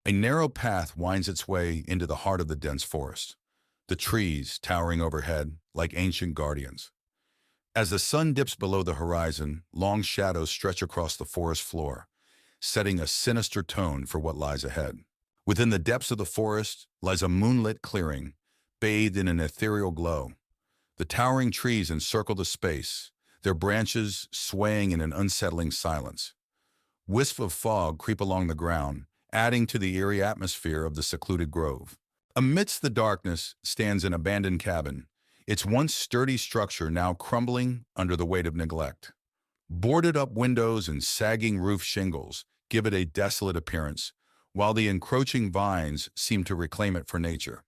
A narrow path winds its way into the heart of the dense forest, the trees towering overhead like ancient guardians. As the sun dips below the horizon, long shadows stretch across the forest floor, setting a sinister tone for what lies ahead. Within the depths of the forest lies a moonlit clearing, bathed in an ethereal glow. The towering trees encircle the space, their branches swaying in an unsettling silence. Wisps of fog creep along the ground, adding to the eerie atmosphere of the secluded grove. Amidst the darkness stands an abandoned cabin, its once sturdy structure now crumbling under the weight of neglect. Boarded-up windows and sagging roof shingles give it a desolate appearance, while the encroaching vines seem to reclaim it for nature.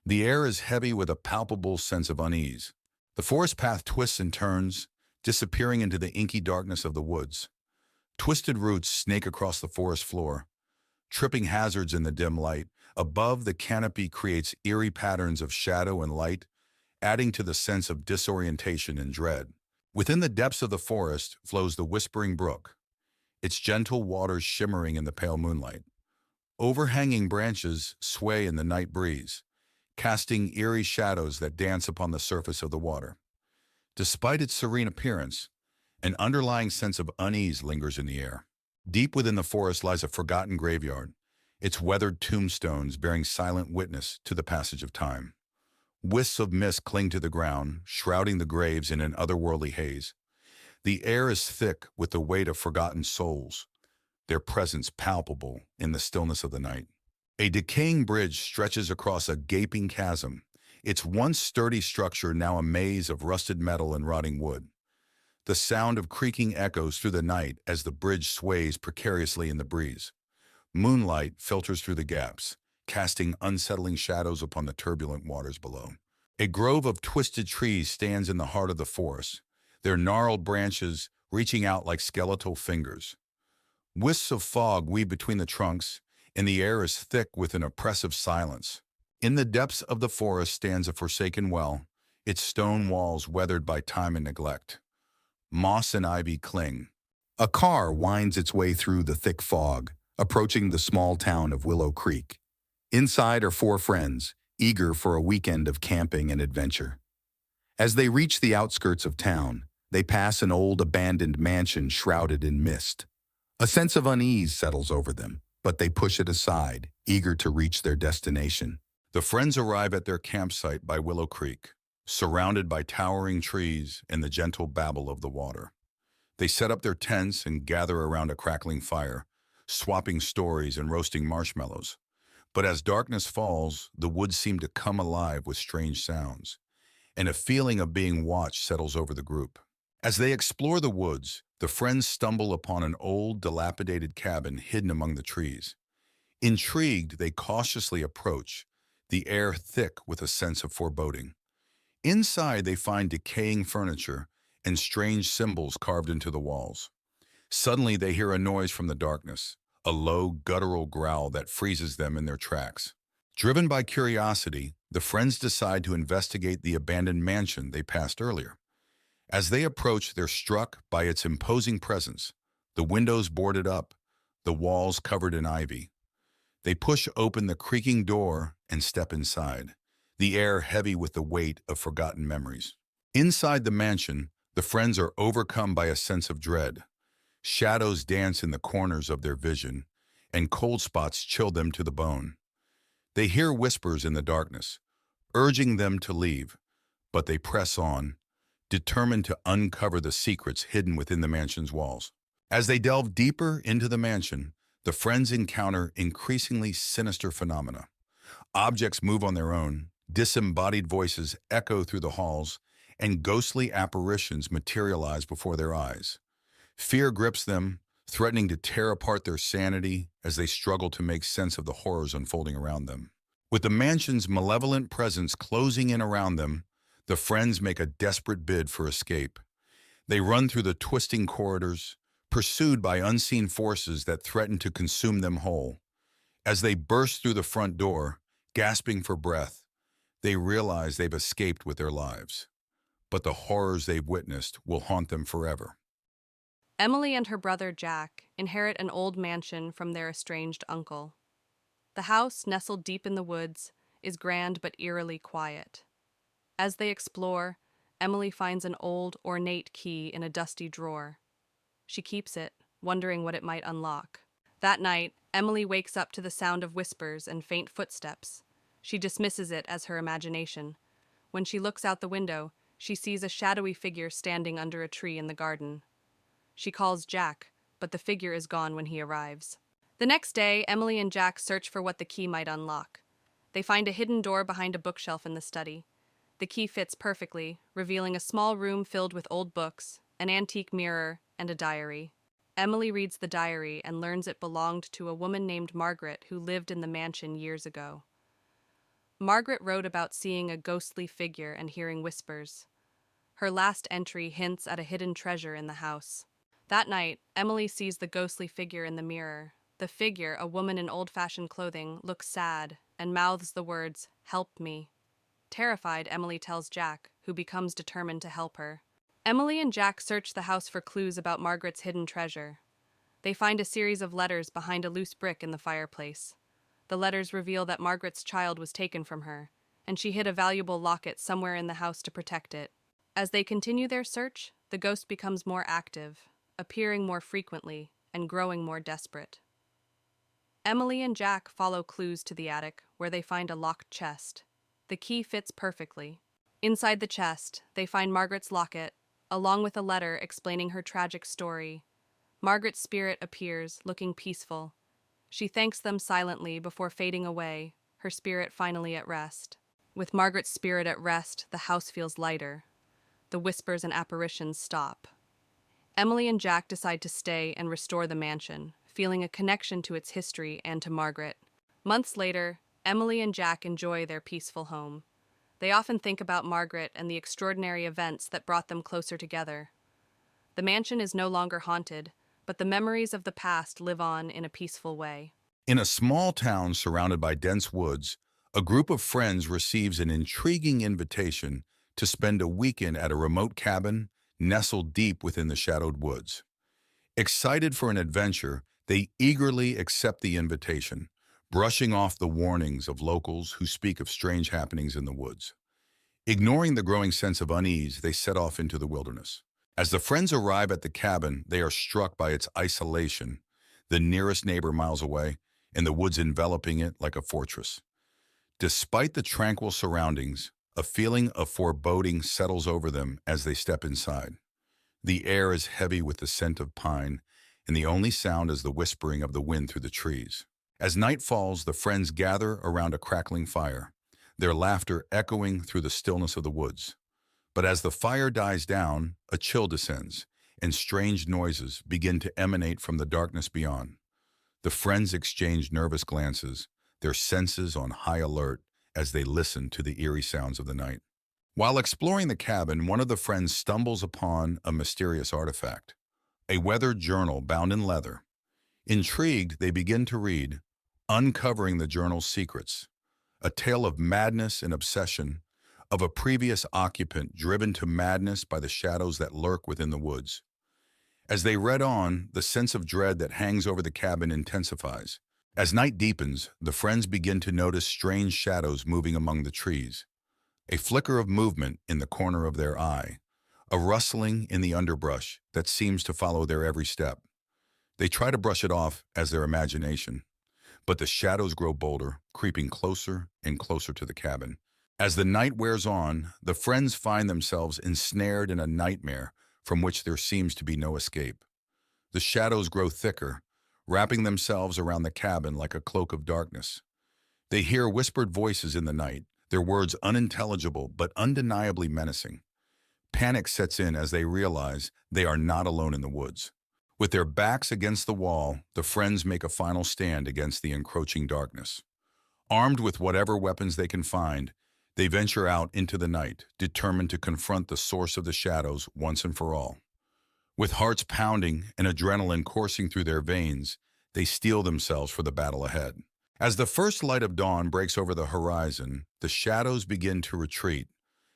The air is heavy with a palpable sense of unease. The forest path twists and turns, disappearing into the inky darkness of the woods. Twisted roots snake across the forest floor, tripping hazards in the dim light. Above, the canopy creates eerie patterns of shadow and light, adding to the sense of disorientation and dread. Within the depths of the forest flows the Whispering Brook, its gentle waters shimmering in the pale moonlight. Overhanging branches sway in the night breeze, casting eerie shadows that dance upon the surface of the water. Despite its serene appearance, an underlying sense of unease lingers in the air. Deep within the forest lies a forgotten graveyard, its weathered tombstones bearing silent witness to the passage of time. Wisps of mist cling to the ground, shrouding the graves in an otherworldly haze. The air is thick with the weight of forgotten souls, their presence palpable in the stillness of the night. A decaying bridge stretches across a gaping chasm, its once sturdy structure now a maze of rusted metal and rotting wood. The sound of creaking echoes through the night as the bridge sways precariously in the breeze. Moonlight filters through the gaps, casting unsettling shadows upon the turbulent waters below. A grove of twisted trees stands in the heart of the forest, their gnarled branches reaching out like skeletal fingers. Wisps of fog weave between the trunks, and the air is thick with an oppressive silence. In the depths of the forest stands a forsaken well, its stone walls weathered by time and neglect. Moss and ivy cling. A car winds its way through the thick fog, approaching the small town of Willow Creek. Inside are four friends, eager for a weekend of camping and adventure. As they reach the outskirts of town, they pass an old abandoned mansion shrouded in mist. A sense of unease settles over them, but they push it aside, eager to reach their destination. The friends arrive at their campsite by Willow Creek, surrounded by towering trees and the gentle babble of the water. They set up their tents and gather around a crackling fire, swapping stories and roasting marshmallows. But as darkness falls, the woods seem to come alive with strange sounds, and a feeling of being watched settles over the group. As they explore the woods, the friends stumble upon an old, dilapidated cabin hidden among the trees. Intrigued, they cautiously approach, the air thick with a sense of foreboding. Inside, they find decaying furniture and strange symbols carved into the walls. Suddenly, they hear a noise from the darkness, a low, guttural growl that freezes them in their tracks. Driven by curiosity, the friends decide to investigate the abandoned mansion they passed earlier. As they approach, they're struck by its imposing presence, the windows boarded up, the walls covered in ivy. They push open the creaking door and step inside, the air heavy with the weight of forgotten memories. Inside the mansion, the friends are overcome by a sense of dread. Shadows dance in the corners of their vision, and cold spots chill them to the bone. They hear whispers in the darkness, urging them to leave, but they press on, determined to uncover the secrets hidden within the mansion's walls. As they delve deeper into the mansion, the friends encounter increasingly sinister phenomena. Objects move on their own, disembodied voices echo through the halls, and ghostly apparitions materialize before their eyes. Fear grips them, threatening to tear apart their sanity as they struggle to make sense of the horrors unfolding around them. With the mansion's malevolent presence closing in around them, the friends make a desperate bid for escape. They run through the twisting corridors, pursued by unseen forces that threaten to consume them whole. As they burst through the front door, gasping for breath, they realize they've escaped with their lives. But the horrors they've witnessed will haunt them forever. Emily and her brother Jack inherit an old mansion from their estranged uncle. The house, nestled deep in the woods, is grand but eerily quiet. As they explore, Emily finds an old, ornate key in a dusty drawer. She keeps it, wondering what it might unlock. That night, Emily wakes up to the sound of whispers and faint footsteps. She dismisses it as her imagination. When she looks out the window, she sees a shadowy figure standing under a tree in the garden. She calls Jack, but the figure is gone when he arrives. The next day, Emily and Jack search for what the key might unlock. They find a hidden door behind a bookshelf in the study. The key fits perfectly, revealing a small room filled with old books, an antique mirror, and a diary. Emily reads the diary and learns it belonged to a woman named Margaret who lived in the mansion years ago. Margaret wrote about seeing a ghostly figure and hearing whispers. Her last entry hints at a hidden treasure in the house. That night, Emily sees the ghostly figure in the mirror. The figure, a woman in old-fashioned clothing, looks sad and mouths the words, "Help me." Terrified, Emily tells Jack, who becomes determined to help her. Emily and Jack search the house for clues about Margaret's hidden treasure. They find a series of letters behind a loose brick in the fireplace. The letters reveal that Margaret's child was taken from her, and she hid a valuable locket somewhere in the house to protect it. As they continue their search, the ghost becomes more active, appearing more frequently, and growing more desperate. Emily and Jack follow clues to the attic, where they find a locked chest. The key fits perfectly. Inside the chest, they find Margaret's locket, along with a letter explaining her tragic story. Margaret's spirit appears, looking peaceful. She thanks them silently before fading away, her spirit finally at rest. With Margaret's spirit at rest, the house feels lighter. The whispers and apparitions stop. Emily and Jack decide to stay and restore the mansion, feeling a connection to its history and to Margaret. Months later, Emily and Jack enjoy their peaceful home. They often think about Margaret and the extraordinary events that brought them closer together. The mansion is no longer haunted, but the memories of the past live on in a peaceful way. In a small town surrounded by dense woods, a group of friends receives an intriguing invitation to spend a weekend at a remote cabin nestled deep within the shadowed woods. Excited for an adventure, they eagerly accept the invitation, brushing off the warnings of locals who speak of strange happenings in the woods. Ignoring the growing sense of unease, they set off into the wilderness. As the friends arrive at the cabin, they are struck by its isolation, the nearest neighbor miles away, and the woods enveloping it like a fortress. Despite the tranquil surroundings, a feeling of foreboding settles over them as they step inside. The air is heavy with the scent of pine, and the only sound is the whispering of the wind through the trees. As night falls, the friends gather around a crackling fire, their laughter echoing through the stillness of the woods. But as the fire dies down, a chill descends, and strange noises begin to emanate from the darkness beyond. The friends exchange nervous glances, their senses on high alert as they listen to the eerie sounds of the night. While exploring the cabin, one of the friends stumbles upon a mysterious artifact, a weathered journal bound in leather. Intrigued, they begin to read, uncovering the journal's secrets, a tale of madness and obsession, of a previous occupant driven to madness by the shadows that lurk within the woods. As they read on, the sense of dread that hangs over the cabin intensifies. As night deepens, the friends begin to notice strange shadows moving among the trees. A flicker of movement in the corner of their eye, a rustling in the underbrush that seems to follow their every step. They try to brush it off as their imagination, but the shadows grow bolder, creeping closer and closer to the cabin. As the night wears on, the friends find themselves ensnared in a nightmare from which there seems to be no escape. The shadows grow thicker, wrapping themselves around the cabin like a cloak of darkness. They hear whispered voices in the night, their words unintelligible but undeniably menacing. Panic sets in as they realize they are not alone in the woods. With their backs against the wall, the friends make a final stand against the encroaching darkness. Armed with whatever weapons they can find, they venture out into the night, determined to confront the source of the shadows once and for all. With hearts pounding and adrenaline coursing through their veins, they steel themselves for the battle ahead. As the first light of dawn breaks over the horizon, the shadows begin to retreat,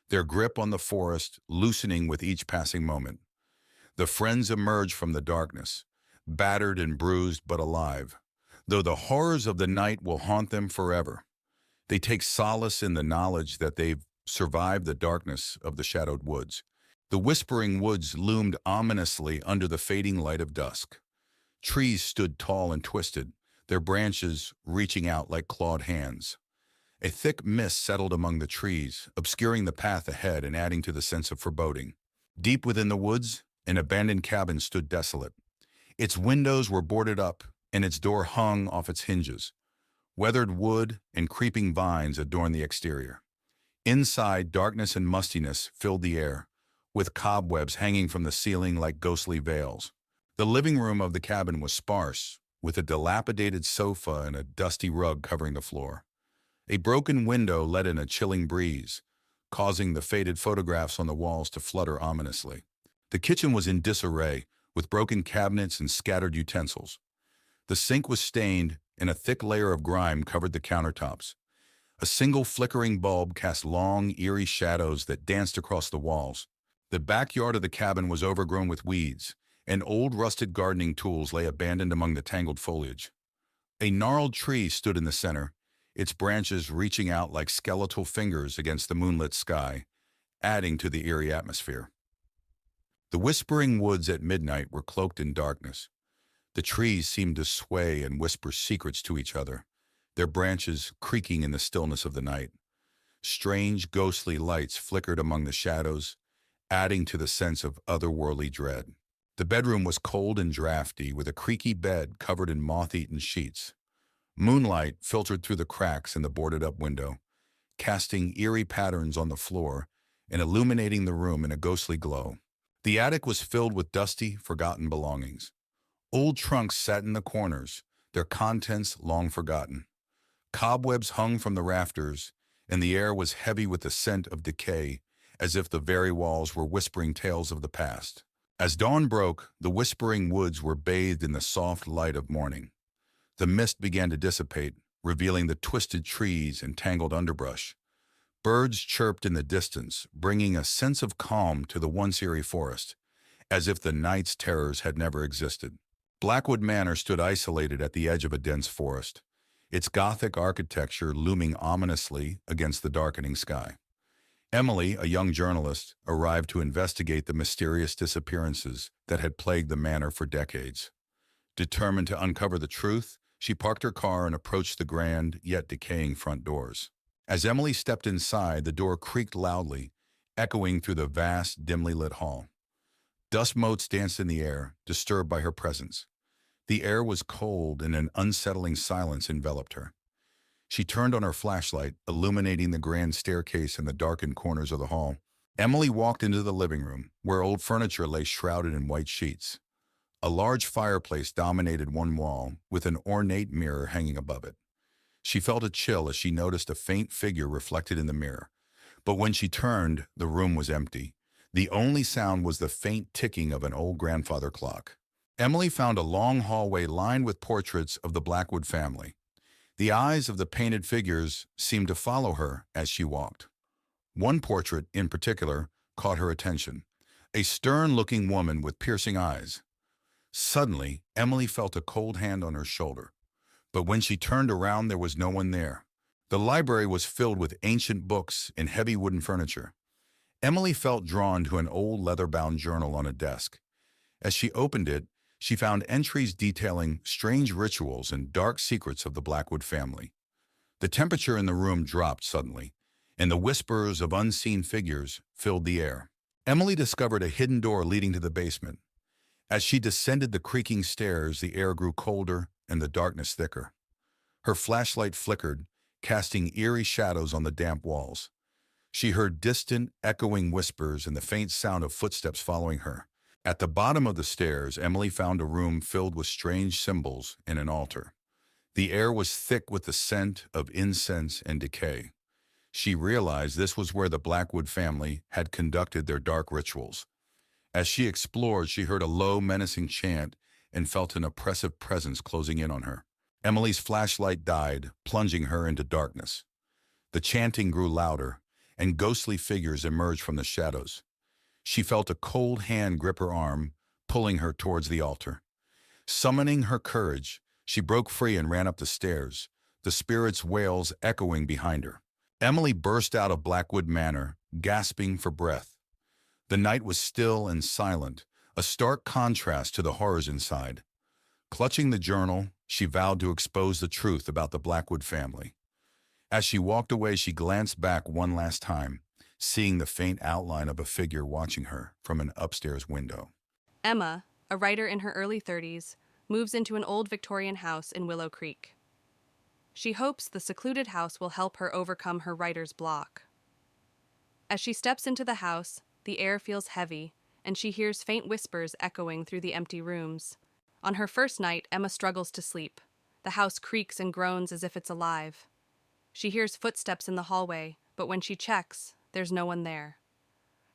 their grip on the forest loosening with each passing moment. The friends emerge from the darkness, battered and bruised but alive. though the horrors of the night will haunt them forever. They take solace in the knowledge that they've survived the darkness of the shadowed woods. The whispering woods loomed ominously under the fading light of dusk. Trees stood tall and twisted, their branches reaching out like clawed hands. A thick mist settled among the trees, obscuring the path ahead and adding to the sense of foreboding. Deep within the woods, an abandoned cabin stood desolate. Its windows were boarded up, and its door hung off its hinges. Weathered wood and creeping vines adorned the exterior. Inside, darkness and mustiness filled the air, with cobwebs hanging from the ceiling like ghostly veils. The living room of the cabin was sparse, with a dilapidated sofa and a dusty rug covering the floor. A broken window let in a chilling breeze, causing the faded photographs on the walls to flutter ominously. The kitchen was in disarray, with broken cabinets and scattered utensils. The sink was stained, and a thick layer of grime covered the countertops. A single flickering bulb cast long, eerie shadows that danced across the walls. The backyard of the cabin was overgrown with weeds, and old rusted gardening tools lay abandoned among the tangled foliage. A gnarled tree stood in the center, its branches reaching out like skeletal fingers against the moonlit sky, adding to the eerie atmosphere. The whispering woods at midnight were cloaked in darkness. The trees seemed to sway and whisper secrets to each other, their branches creaking in the stillness of the night. Strange, ghostly lights flickered among the shadows, adding to the sense of otherworldly dread. The bedroom was cold and drafty, with a creaky bed covered in moth-eaten sheets. Moonlight filtered through the cracks in the boarded-up window, casting eerie patterns on the floor and illuminating the room in a ghostly glow. The attic was filled with dusty, forgotten belongings. Old trunks sat in the corners, their contents long forgotten. Cobwebs hung from the rafters, and the air was heavy with the scent of decay, as if the very walls were whispering tales of the past. As dawn broke, the whispering woods were bathed in the soft light of morning. The mist began to dissipate, revealing the twisted trees and tangled underbrush. Birds chirped in the distance, bringing a sense of calm to the once eerie forest, as if the night's terrors had never existed. Blackwood Manor stood isolated at the edge of a dense forest, its Gothic architecture looming ominously against the darkening sky. Emily, a young journalist, arrived to investigate the mysterious disappearances that had plagued the manor for decades. Determined to uncover the truth, she parked her car and approached the grand, yet decaying front doors. As Emily stepped inside, the door creaked loudly, echoing through the vast, dimly lit hall. Dust motes danced in the air, disturbed by her presence. The air was cold and an unsettling silence enveloped her. She turned on her flashlight, illuminating the grand staircase and the darkened corners of the hall. Emily walked into the living room, where old furniture lay shrouded in white sheets. A large fireplace dominated one wall, with an ornate mirror hanging above it. She felt a chill as she noticed a faint figure reflected in the mirror. But when she turned, the room was empty. The only sound was the faint ticking of an old grandfather clock. Emily found a long hallway lined with portraits of the Blackwood family. The eyes of the painted figures seemed to follow her as she walked. One portrait, in particular, caught her attention. A stern-looking woman with piercing eyes. Suddenly, Emily felt a cold hand on her shoulder. But when she turned around, there was no one there. The library was filled with ancient books and heavy wooden furniture. Emily felt drawn to an old leather-bound journal on a desk. As she opened it, she found entries detailing strange rituals and dark secrets of the Blackwood family. The temperature in the room dropped suddenly, and the whispers of unseen figures filled the air. Emily discovered a hidden door leading to the basement. As she descended the creaking stairs, the air grew colder and the darkness thicker. Her flashlight flickered, casting eerie shadows on the damp walls. She heard distant, echoing whispers and the faint sound of footsteps following her. At the bottom of the stairs, Emily found a room filled with strange symbols and an altar. The air was thick with the scent of incense and decay. She realized this was where the Blackwood family had conducted their dark rituals. As she explored, she heard a low, menacing chant and felt an oppressive presence closing in on her. Emily's flashlight died, plunging her into darkness. The chanting grew louder, and ghostly figures emerged from the shadows. She felt a cold hand grip her arm, pulling her towards the altar. Summoning her courage, She broke free and ran up the stairs, the spirit's wails echoing behind her. Emily burst out of Blackwood Manor, gasping for breath. The night was still and silent, a stark contrast to the horrors inside. Clutching the journal, she vowed to expose the truth about the Blackwood family. As she walked away, she glanced back one last time, seeing the faint outline of a figure watching her from an upstairs window. Emma, a writer in her early 30s, moves into an old Victorian house in Willow Creek. She hopes the secluded house will help her overcome her writer's block. As she steps into the house, the air feels heavy, and she hears faint whispers echoing through the empty rooms. On her first night, Emma struggles to sleep. The house creaks and groans as if it's alive. She hears footsteps in the hallway, but when she checks, there's no one there.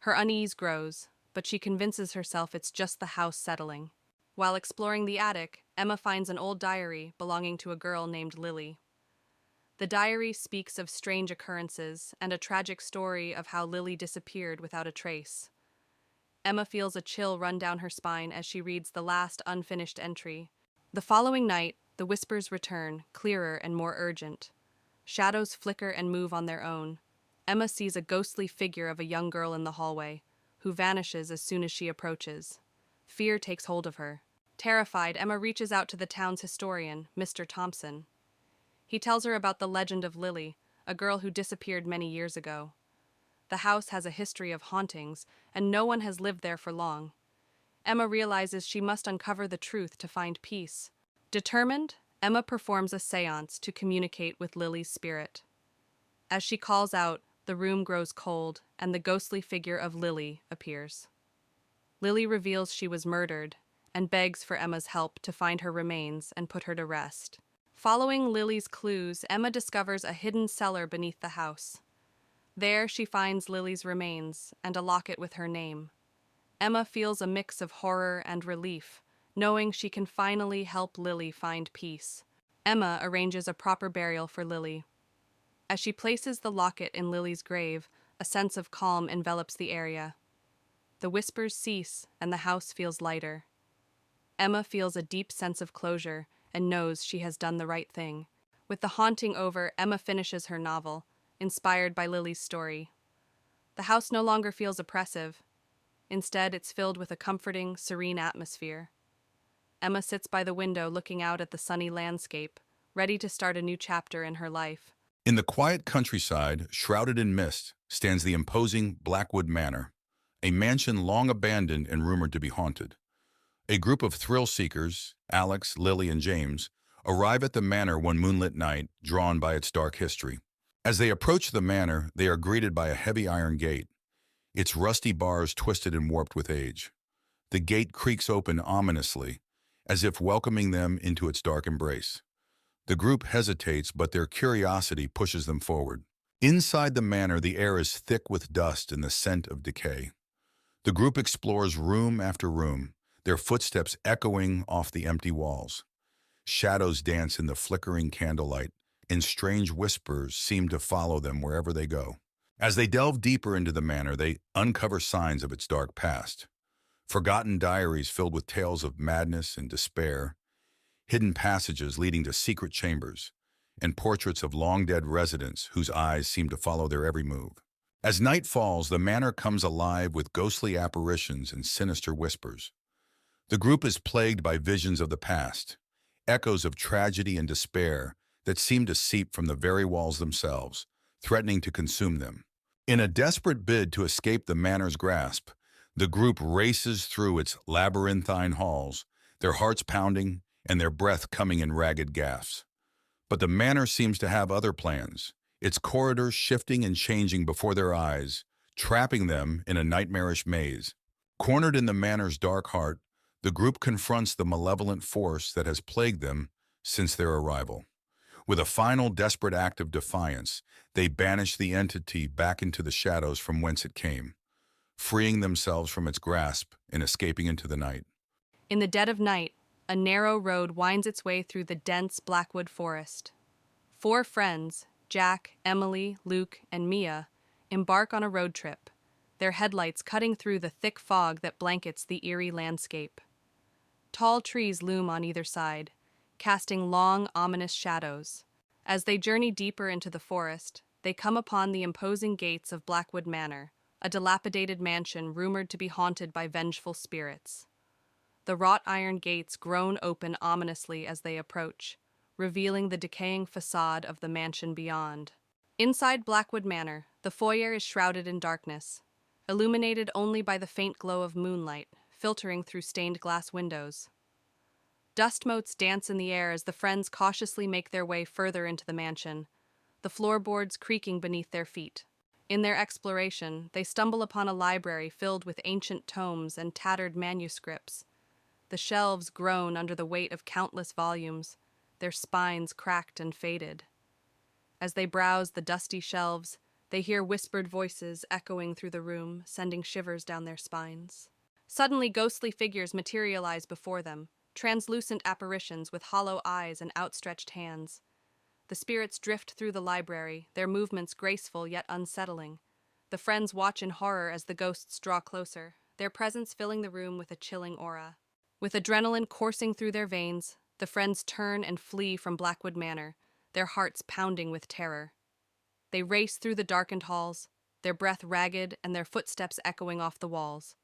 Her unease grows, but she convinces herself it's just the house settling. While exploring the attic, Emma finds an old diary belonging to a girl named Lily. The diary speaks of strange occurrences and a tragic story of how Lily disappeared without a trace. Emma feels a chill run down her spine as she reads the last unfinished entry. The following night, the whispers return, clearer and more urgent. Shadows flicker and move on their own. Emma sees a ghostly figure of a young girl in the hallway, who vanishes as soon as she approaches. Fear takes hold of her. Terrified, Emma reaches out to the town's historian, Mr. Thompson. He tells her about the legend of Lily, a girl who disappeared many years ago. The house has a history of hauntings, and no one has lived there for long. Emma realizes she must uncover the truth to find peace. Determined, Emma performs a seance to communicate with Lily's spirit. As she calls out, the room grows cold, and the ghostly figure of Lily appears. Lily reveals she was murdered, and begs for Emma's help to find her remains and put her to rest. Following Lily's clues, Emma discovers a hidden cellar beneath the house. There she finds Lily's remains and a locket with her name. Emma feels a mix of horror and relief, knowing she can finally help Lily find peace. Emma arranges a proper burial for Lily. As she places the locket in Lily's grave, a sense of calm envelops the area. The whispers cease and the house feels lighter. Emma feels a deep sense of closure and knows she has done the right thing. With the haunting over, Emma finishes her novel, inspired by Lily's story. The house no longer feels oppressive. Instead, it's filled with a comforting, serene atmosphere. Emma sits by the window looking out at the sunny landscape, ready to start a new chapter in her life. In the quiet countryside, shrouded in mist, stands the imposing Blackwood Manor, a mansion long abandoned and rumored to be haunted. A group of thrill-seekers, Alex, Lily, and James, arrive at the manor one moonlit night, drawn by its dark history. As they approach the manor, they are greeted by a heavy iron gate, its rusty bars twisted and warped with age. The gate creaks open ominously, as if welcoming them into its dark embrace. The group hesitates, but their curiosity pushes them forward. Inside the manor, the air is thick with dust and the scent of decay. The group explores room after room, their footsteps echoing off the empty walls. Shadows dance in the flickering candlelight, and strange whispers seem to follow them wherever they go. As they delve deeper into the manor, they uncover signs of its dark past. Forgotten diaries filled with tales of madness and despair, hidden passages leading to secret chambers, and portraits of long-dead residents whose eyes seem to follow their every move. As night falls, the manor comes alive with ghostly apparitions and sinister whispers. The group is plagued by visions of the past, echoes of tragedy and despair that seem to seep from the very walls themselves, threatening to consume them. In a desperate bid to escape the manor's grasp, the group races through its labyrinthine halls, their hearts pounding and their breath coming in ragged gasps. But the manor seems to have other plans, its corridors shifting and changing before their eyes, trapping them in a nightmarish maze. Cornered in the manor's dark heart, the group confronts the malevolent force that has plagued them since their arrival. With a final desperate act of defiance, they banish the entity back into the shadows from whence it came, freeing themselves from its grasp and escaping into the night. In the dead of night, a narrow road winds its way through the dense Blackwood forest. 4 friends, Jack, Emily, Luke, and Mia, embark on a road trip, their headlights cutting through the thick fog that blankets the eerie landscape. Tall trees loom on either side, casting long, ominous shadows. As they journey deeper into the forest, they come upon the imposing gates of Blackwood Manor, a dilapidated mansion rumored to be haunted by vengeful spirits. The wrought iron gates groan open ominously as they approach, revealing the decaying facade of the mansion beyond. Inside Blackwood Manor, the foyer is shrouded in darkness, illuminated only by the faint glow of moonlight filtering through stained glass windows. Dust motes dance in the air as the friends cautiously make their way further into the mansion, the floorboards creaking beneath their feet. In their exploration, they stumble upon a library filled with ancient tomes and tattered manuscripts. The shelves groan under the weight of countless volumes, their spines cracked and faded. As they browse the dusty shelves, they hear whispered voices echoing through the room, sending shivers down their spines. Suddenly, ghostly figures materialize before them, translucent apparitions with hollow eyes and outstretched hands. The spirits drift through the library, their movements graceful yet unsettling. The friends watch in horror as the ghosts draw closer, their presence filling the room with a chilling aura. With adrenaline coursing through their veins, the friends turn and flee from Blackwood Manor, their hearts pounding with terror. They race through the darkened halls, their breath ragged and their footsteps echoing off the walls.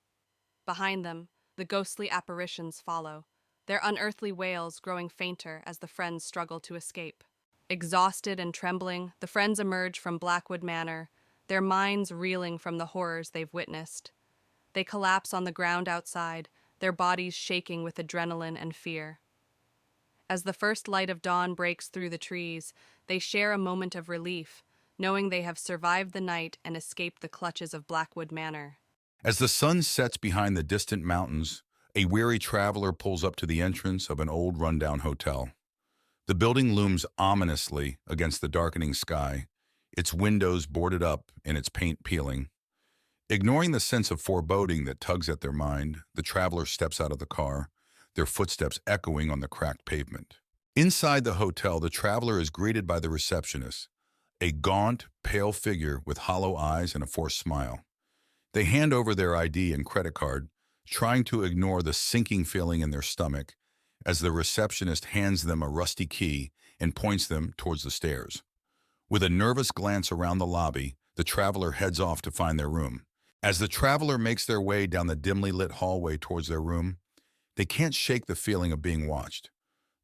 Behind them, the ghostly apparitions follow, their unearthly wails growing fainter as the friends struggle to escape. Exhausted and trembling, the friends emerge from Blackwood Manor, their minds reeling from the horrors they've witnessed. They collapse on the ground outside, their bodies shaking with adrenaline and fear. As the first light of dawn breaks through the trees, they share a moment of relief, knowing they have survived the night and escaped the clutches of Blackwood Manor. As the sun sets behind the distant mountains, a weary traveler pulls up to the entrance of an old rundown hotel. The building looms ominously against the darkening sky, its windows boarded up and its paint peeling. Ignoring the sense of foreboding that tugs at their mind, the traveler steps out of the car, their footsteps echoing on the cracked pavement. Inside the hotel, the traveler is greeted by the receptionist, a gaunt, pale figure with hollow eyes and a forced smile. They hand over their ID and credit card, trying to ignore the sinking feeling in their stomach as the receptionist hands them a rusty key and points them towards the stairs. With a nervous glance around the lobby, the traveler heads off to find their room. As the traveler makes their way down the dimly lit hallway towards their room, they can't shake the feeling of being watched.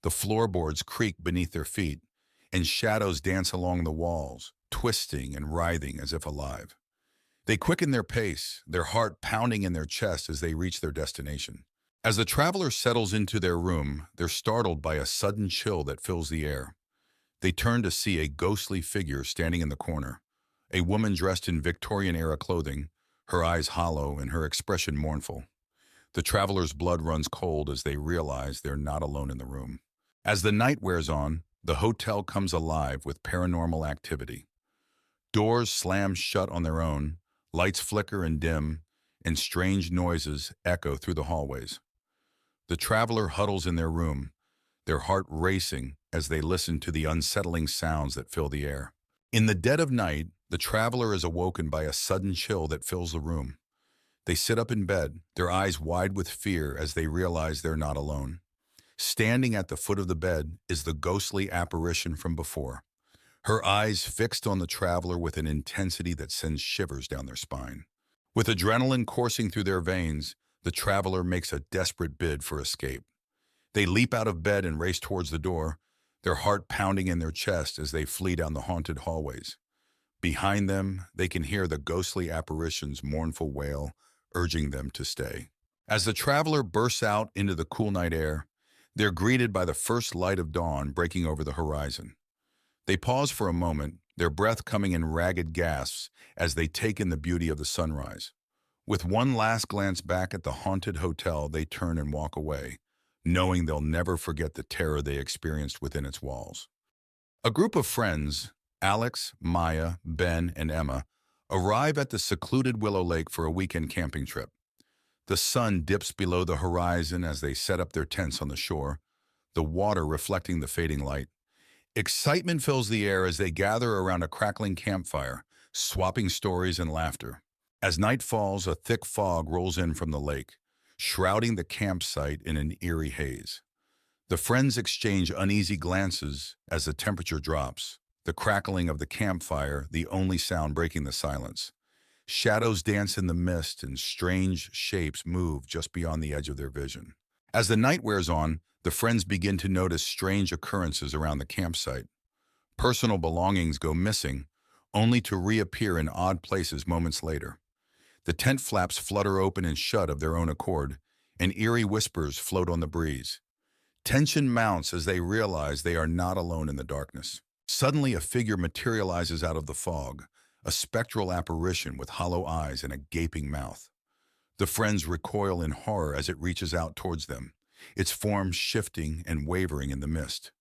The floorboards creak beneath their feet, and shadows dance along the walls, twisting and writhing as if alive. They quicken their pace, their heart pounding in their chest as they reach their destination. As the traveler settles into their room, they're startled by a sudden chill that fills the air. They turn to see a ghostly figure standing in the corner, a woman dressed in Victorian-era clothing, her eyes hollow and her expression mournful. The traveler's blood runs cold as they realize they're not alone in the room. As the night wears on, the hotel comes alive with paranormal activity. Doors slam shut on their own, lights flicker and dim, and strange noises echo through the hallways. The traveler huddles in their room, their heart racing as they listen to the unsettling sounds that fill the air. In the dead of night, the traveler is awoken by a sudden chill that fills the room. They sit up in bed, their eyes wide with fear as they realize they're not alone. Standing at the foot of the bed is the ghostly apparition from before, her eyes fixed on the traveler with an intensity that sends shivers down their spine. With adrenaline coursing through their veins, the traveler makes a desperate bid for escape. They leap out of bed and race towards the door, their heart pounding in their chest as they flee down the haunted hallways. Behind them, they can hear the ghostly apparition's mournful wail, urging them to stay. As the traveler bursts out into the cool night air, they're greeted by the first light of dawn breaking over the horizon. They pause for a moment, their breath coming in ragged gasps as they take in the beauty of the sunrise. With one last glance back at the haunted hotel, they turn and walk away, knowing they'll never forget the terror they experienced within its walls. A group of friends, Alex, Maya, Ben, and Emma, arrive at the secluded Willow Lake for a weekend camping trip. The sun dips below the horizon as they set up their tents on the shore, the water reflecting the fading light. Excitement fills the air as they gather around a crackling campfire, swapping stories and laughter. As night falls, a thick fog rolls in from the lake, shrouding the campsite in an eerie haze. The friends exchange uneasy glances as the temperature drops, the crackling of the campfire the only sound breaking the silence. Shadows dance in the mist and strange shapes move just beyond the edge of their vision. As the night wears on, the friends begin to notice strange occurrences around the campsite. Personal belongings go missing, only to reappear in odd places moments later. The tent flaps flutter open and shut of their own accord, and eerie whispers float on the breeze. Tension mounts as they realize they are not alone in the darkness. Suddenly, a figure materializes out of the fog, a spectral apparition with hollow eyes and a gaping mouth. The friends recoil in horror as it reaches out towards them, its form shifting and wavering in the mist.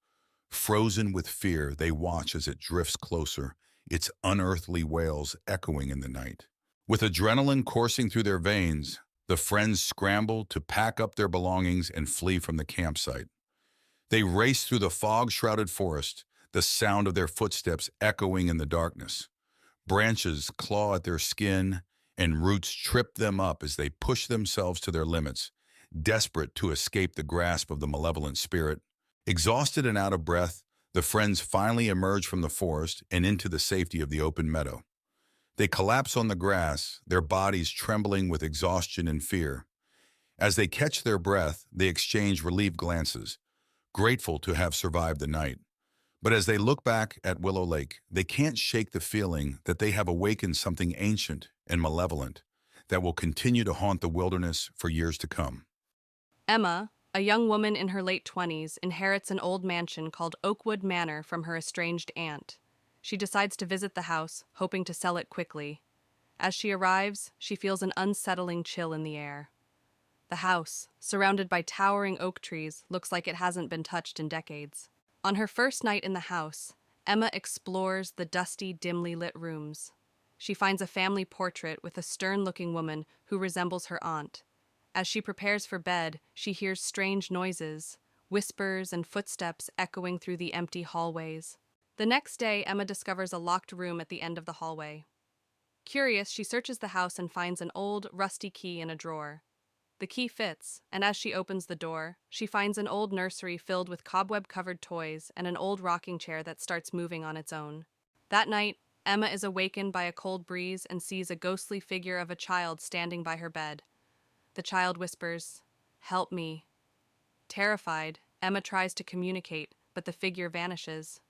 Frozen with fear, they watch as it drifts closer, its unearthly wails echoing in the night. With adrenaline coursing through their veins, the friends scramble to pack up their belongings and flee from the campsite. They race through the fog-shrouded forest, the sound of their footsteps echoing in the darkness. Branches claw at their skin, and roots trip them up as they push themselves to their limits, desperate to escape the grasp of the malevolent spirit. Exhausted and out of breath, the friends finally emerge from the forest and into the safety of the open meadow. They collapse on the grass, their bodies trembling with exhaustion and fear. As they catch their breath, they exchange relieved glances, grateful to have survived the night. But as they look back at Willow Lake, they can't shake the feeling that they have awakened something ancient and malevolent that will continue to haunt the wilderness for years to come. Emma, a young woman in her late 20s, inherits an old mansion called Oakwood Manor from her estranged aunt. She decides to visit the house, hoping to sell it quickly. As she arrives, she feels an unsettling chill in the air. The house, surrounded by towering oak trees, looks like it hasn't been touched in decades. On her first night in the house, Emma explores the dusty, dimly lit rooms. She finds a family portrait with a stern-looking woman who resembles her aunt. As she prepares for bed, she hears strange noises, whispers and footsteps echoing through the empty hallways. The next day, Emma discovers a locked room at the end of the hallway. Curious, she searches the house and finds an old, rusty key in a drawer. The key fits, and as she opens the door, she finds an old nursery filled with cobweb-covered toys and an old rocking chair that starts moving on its own. That night, Emma is awakened by a cold breeze and sees a ghostly figure of a child standing by her bed. The child whispers, "Help me." Terrified, Emma tries to communicate, but the figure vanishes.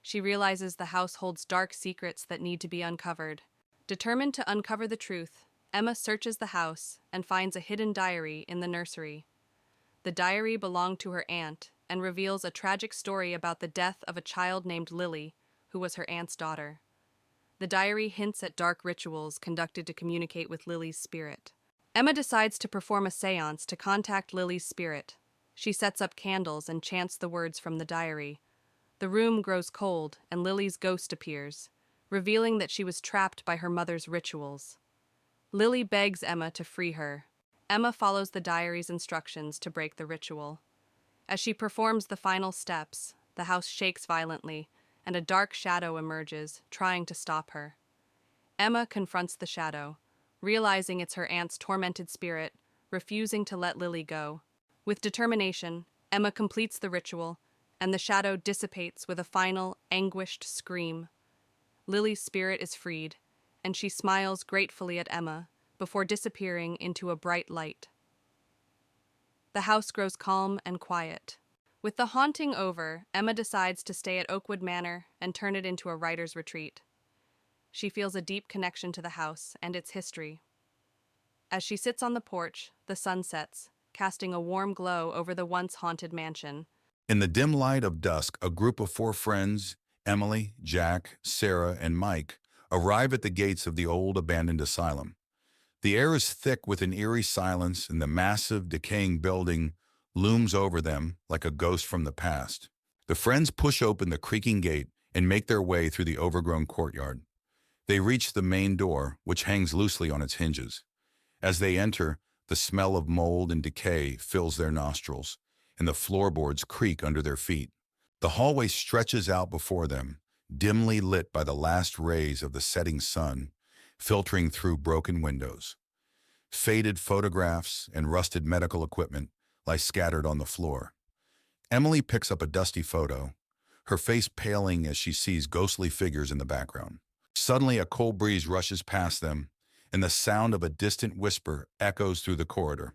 She realizes the house holds dark secrets that need to be uncovered. Determined to uncover the truth, Emma searches the house and finds a hidden diary in the nursery. The diary belonged to her aunt and reveals a tragic story about the death of a child named Lily, who was her aunt's daughter. The diary hints at dark rituals conducted to communicate with Lily's spirit. Emma decides to perform a seance to contact Lily's spirit. She sets up candles and chants the words from the diary. The room grows cold, and Lily's ghost appears, revealing that she was trapped by her mother's rituals. Lily begs Emma to free her. Emma follows the diary's instructions to break the ritual. As she performs the final steps, the house shakes violently, and a dark shadow emerges, trying to stop her. Emma confronts the shadow, realizing it's her aunt's tormented spirit, refusing to let Lily go. With determination, Emma completes the ritual, and the shadow dissipates with a final, anguished scream. Lily's spirit is freed, and she smiles gratefully at Emma before disappearing into a bright light. The house grows calm and quiet. With the haunting over, Emma decides to stay at Oakwood Manor and turn it into a writer's retreat. She feels a deep connection to the house and its history. As she sits on the porch, the sun sets, casting a warm glow over the once haunted mansion. In the dim light of dusk, a group of 4 friends, Emily, Jack, Sarah, and Mike, arrive at the gates of the old abandoned asylum. The air is thick with an eerie silence, and the massive, decaying building looms over them like a ghost from the past. The friends push open the creaking gate and make their way through the overgrown courtyard. They reach the main door, which hangs loosely on its hinges. As they enter, the smell of mold and decay fills their nostrils, and the floorboards creak under their feet. The hallway stretches out before them, dimly lit by the last rays of the setting sun, filtering through broken windows. Faded photographs and rusted medical equipment lie scattered on the floor. Emily picks up a dusty photo, her face paling as she sees ghostly figures in the background. Suddenly, a cold breeze rushes past them, and the sound of a distant whisper echoes through the corridor.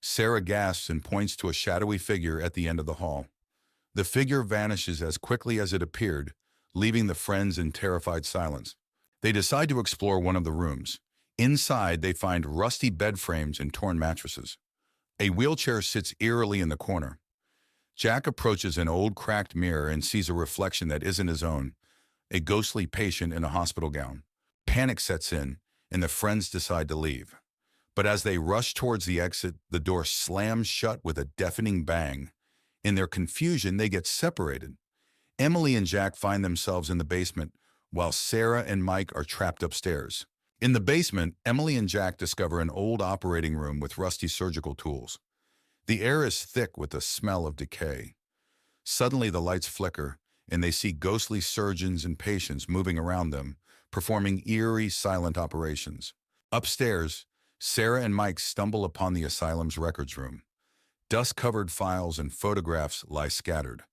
Sarah gasps and points to a shadowy figure at the end of the hall. The figure vanishes as quickly as it appeared, leaving the friends in terrified silence. They decide to explore one of the rooms. Inside, they find rusty bed frames and torn mattresses. A wheelchair sits eerily in the corner. Jack approaches an old cracked mirror and sees a reflection that isn't his own, a ghostly patient in a hospital gown. Panic sets in, and the friends decide to leave. But as they rush towards the exit, the door slams shut with a deafening bang. In their confusion, they get separated. Emily and Jack find themselves in the basement, while Sarah and Mike are trapped upstairs. In the basement, Emily and Jack discover an old operating room with rusty surgical tools. The air is thick with the smell of decay. Suddenly, the lights flicker, and they see ghostly surgeons and patients moving around them, performing eerie, silent operations. Upstairs, Sarah and Mike stumble upon the asylum's records room. Dust-covered files and photographs lie scattered.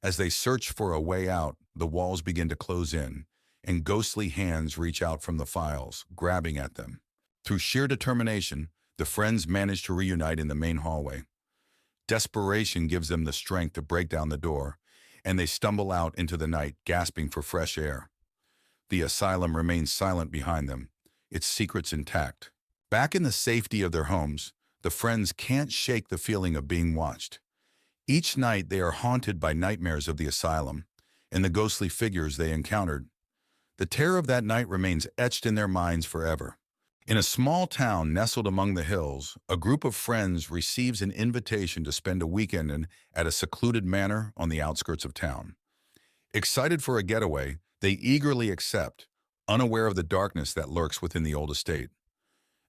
As they search for a way out, the walls begin to close in, and ghostly hands reach out from the files, grabbing at them. Through sheer determination, the friends manage to reunite in the main hallway. Desperation gives them the strength to break down the door, and they stumble out into the night, gasping for fresh air. The asylum remains silent behind them, its secrets intact. Back in the safety of their homes, the friends can't shake the feeling of being watched. Each night they are haunted by nightmares of the asylum and the ghostly figures they encountered. The terror of that night remains etched in their minds forever. In a small town nestled among the hills, a group of friends receives an invitation to spend a weekend at a secluded manor on the outskirts of town. Excited for a getaway, they eagerly accept, unaware of the darkness that lurks within the old estate.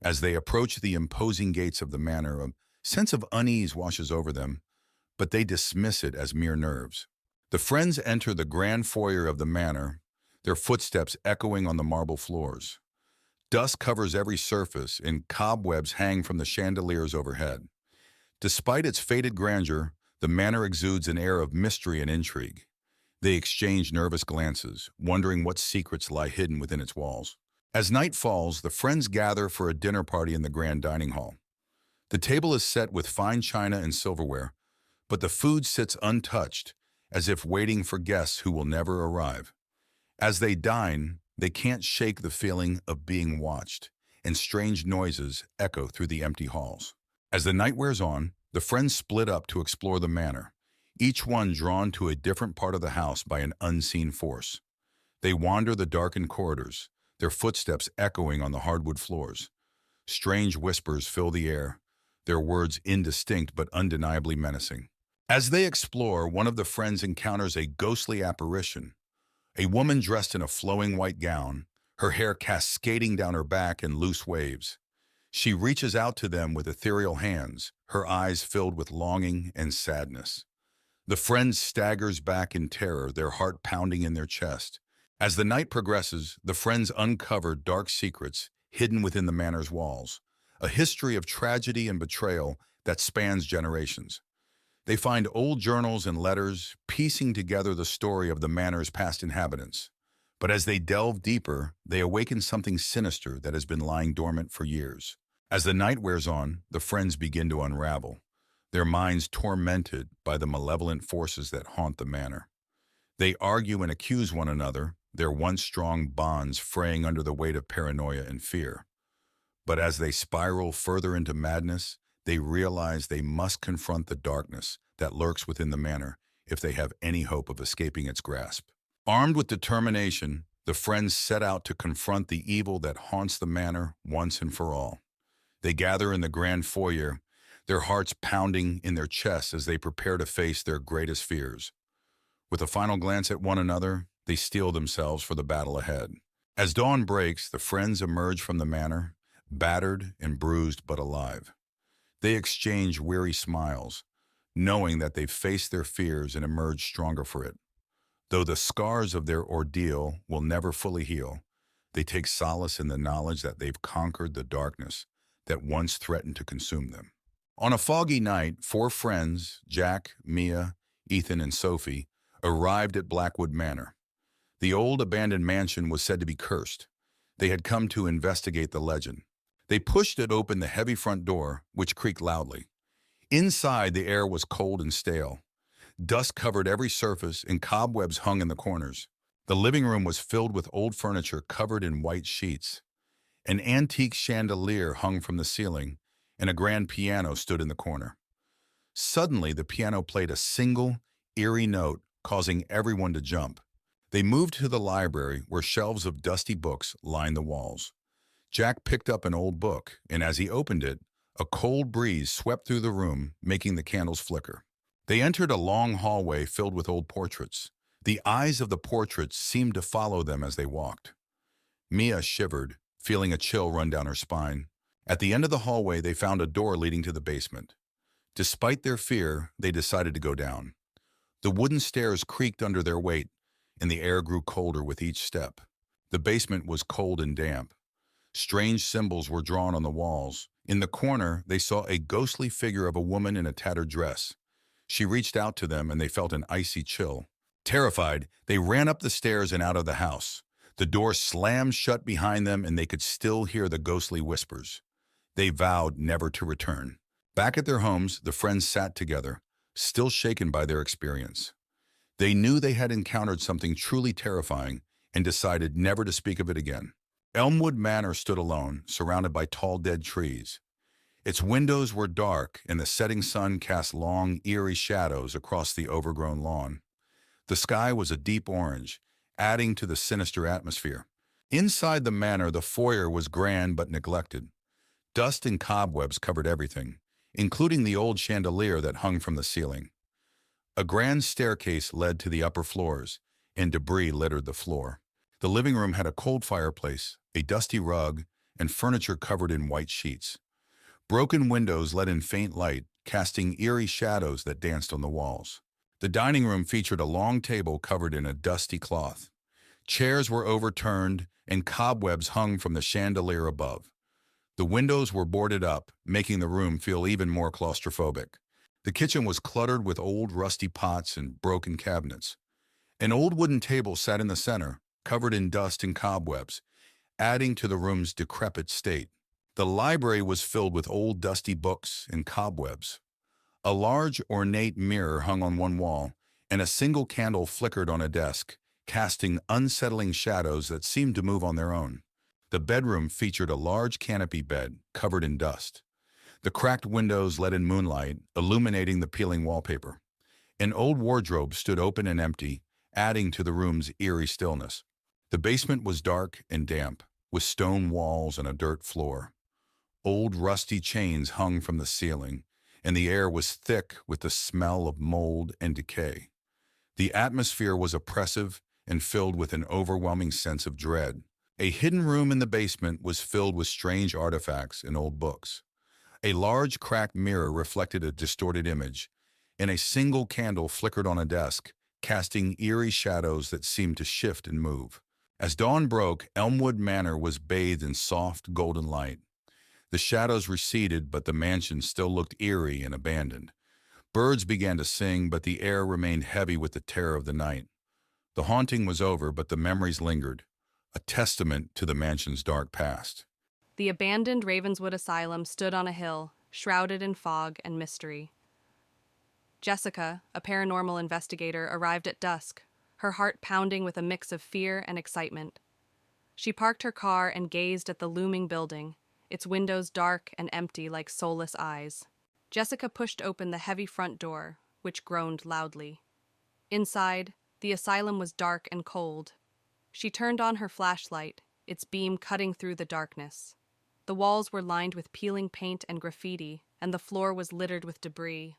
As they approach the imposing gates of the manor, a sense of unease washes over them, but they dismiss it as mere nerves. The friends enter the grand foyer of the manor, their footsteps echoing on the marble floors. Dust covers every surface, and cobwebs hang from the chandeliers overhead. Despite its faded grandeur, the manor exudes an air of mystery and intrigue. They exchange nervous glances, wondering what secrets lie hidden within its walls. As night falls, the friends gather for a dinner party in the grand dining hall. The table is set with fine china and silverware, but the food sits untouched, as if waiting for guests who will never arrive. As they dine, they can't shake the feeling of being watched, and strange noises echo through the empty halls. As the night wears on, the friends split up to explore the manor, each one drawn to a different part of the house by an unseen force. They wander the darkened corridors, their footsteps echoing on the hardwood floors. Strange whispers fill the air, their words indistinct but undeniably menacing. As they explore, one of the friends encounters a ghostly apparition. A woman dressed in a flowing white gown, her hair cascading down her back in loose waves. She reaches out to them with ethereal hands, her eyes filled with longing and sadness. The friend staggers back in terror, their heart pounding in their chest. As the night progresses, the friends uncover dark secrets hidden within the manor's walls, a history of tragedy and betrayal that spans generations. They find old journals and letters, piecing together the story of the manor's past inhabitants. But as they delve deeper, they awaken something sinister that has been lying dormant for years. As the night wears on, the friends begin to unravel, their minds tormented by the malevolent forces that haunt the manor. They argue and accuse one another, their once strong bonds fraying under the weight of paranoia and fear. But as they spiral further into madness, they realize they must confront the darkness that lurks within the manor if they have any hope of escaping its grasp. Armed with determination, the friends set out to confront the evil that haunts the manor once and for all. They gather in the grand foyer, their hearts pounding in their chests as they prepare to face their greatest fears. With a final glance at one another, they steel themselves for the battle ahead. As dawn breaks, the friends emerge from the manor, battered and bruised but alive. They exchange weary smiles, knowing that they've faced their fears and emerged stronger for it. Though the scars of their ordeal will never fully heal, they take solace in the knowledge that they've conquered the darkness that once threatened to consume them. On a foggy night, four friends, Jack, Mia, Ethan, and Sophie, arrived at Blackwood Manor. The old abandoned mansion was said to be cursed. They had come to investigate the legend. They pushed it open the heavy front door, which creaked loudly. Inside, the air was cold and stale. Dust covered every surface and cobwebs hung in the corners. The living room was filled with old furniture covered in white sheets. An antique chandelier hung from the ceiling, and a grand piano stood in the corner. Suddenly, the piano played a single, eerie note, causing everyone to jump. They moved to the library, where shelves of dusty books lined the walls. Jack picked up an old book, and as he opened it, a cold breeze swept through the room, making the candles flicker. They entered a long hallway filled with old portraits. The eyes of the portraits seemed to follow them as they walked. Mia shivered, feeling a chill run down her spine. At the end of the hallway, they found a door leading to the basement. Despite their fear, they decided to go down. The wooden stairs creaked under their weight, and the air grew colder with each step. The basement was cold and damp. Strange symbols were drawn on the walls. In the corner, they saw a ghostly figure of a woman in a tattered dress. She reached out to them, and they felt an icy chill. Terrified, they ran up the stairs and out of the house. The door slammed shut behind them, and they could still hear the ghostly whispers. They vowed never to return. Back at their homes, the friends sat together, still shaken by their experience. They knew they had encountered something truly terrifying and decided never to speak of it again. Elmwood Manor stood alone, surrounded by tall dead trees. Its windows were dark, and the setting sun cast long, eerie shadows across the overgrown lawn. The sky was a deep orange, adding to the sinister atmosphere. Inside the manor, the foyer was grand but neglected. Dust and cobwebs covered everything, including the old chandelier that hung from the ceiling. A grand staircase led to the upper floors, and debris littered the floor. The living room had a cold fireplace, a dusty rug, and furniture covered in white sheets. Broken windows let in faint light, casting eerie shadows that danced on the walls. The dining room featured a long table covered in a dusty cloth. Chairs were overturned, and cobwebs hung from the chandelier above. The windows were boarded up, making the room feel even more claustrophobic. The kitchen was cluttered with old rusty pots and broken cabinets. An old wooden table sat in the center, covered in dust and cobwebs, adding to the room's decrepit state. The library was filled with old dusty books and cobwebs. A large, ornate mirror hung on one wall, and a single candle flickered on a desk, casting unsettling shadows that seemed to move on their own. The bedroom featured a large canopy bed covered in dust. The cracked windows let in moonlight, illuminating the peeling wallpaper. An old wardrobe stood open and empty, adding to the room's eerie stillness. The basement was dark and damp, with stone walls and a dirt floor. Old rusty chains hung from the ceiling, and the air was thick with the smell of mold and decay. The atmosphere was oppressive and filled with an overwhelming sense of dread. A hidden room in the basement was filled with strange artifacts and old books. A large cracked mirror reflected a distorted image, and a single candle flickered on a desk, casting eerie shadows that seemed to shift and move. As dawn broke, Elmwood Manor was bathed in soft, golden light. The shadows receded, but the mansion still looked eerie and abandoned. Birds began to sing, but the air remained heavy with the terror of the night. The haunting was over, but the memories lingered, a testament to the mansion's dark past. The abandoned Ravenswood Asylum stood on a hill, shrouded in fog and mystery. Jessica, a paranormal investigator, arrived at dusk, her heart pounding with a mix of fear and excitement. She parked her car and gazed at the looming building, its windows dark and empty like soulless eyes. Jessica pushed open the heavy front door, which groaned loudly. Inside, the asylum was dark and cold. She turned on her flashlight, its beam cutting through the darkness. The walls were lined with peeling paint and graffiti, and the floor was littered with debris.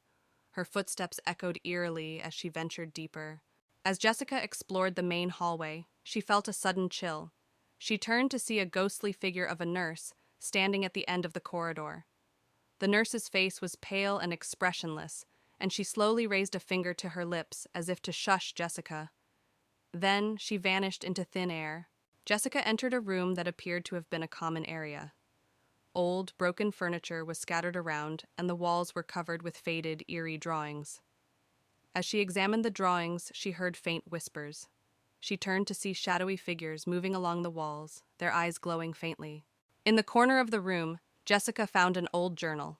Her footsteps echoed eerily as she ventured deeper. As Jessica explored the main hallway, she felt a sudden chill. She turned to see a ghostly figure of a nurse standing at the end of the corridor. The nurse's face was pale and expressionless, and she slowly raised a finger to her lips as if to shush Jessica. Then she vanished into thin air. Jessica entered a room that appeared to have been a common area. Old, broken furniture was scattered around, and the walls were covered with faded, eerie drawings. As she examined the drawings, she heard faint whispers. She turned to see shadowy figures moving along the walls, their eyes glowing faintly. In the corner of the room, Jessica found an old journal.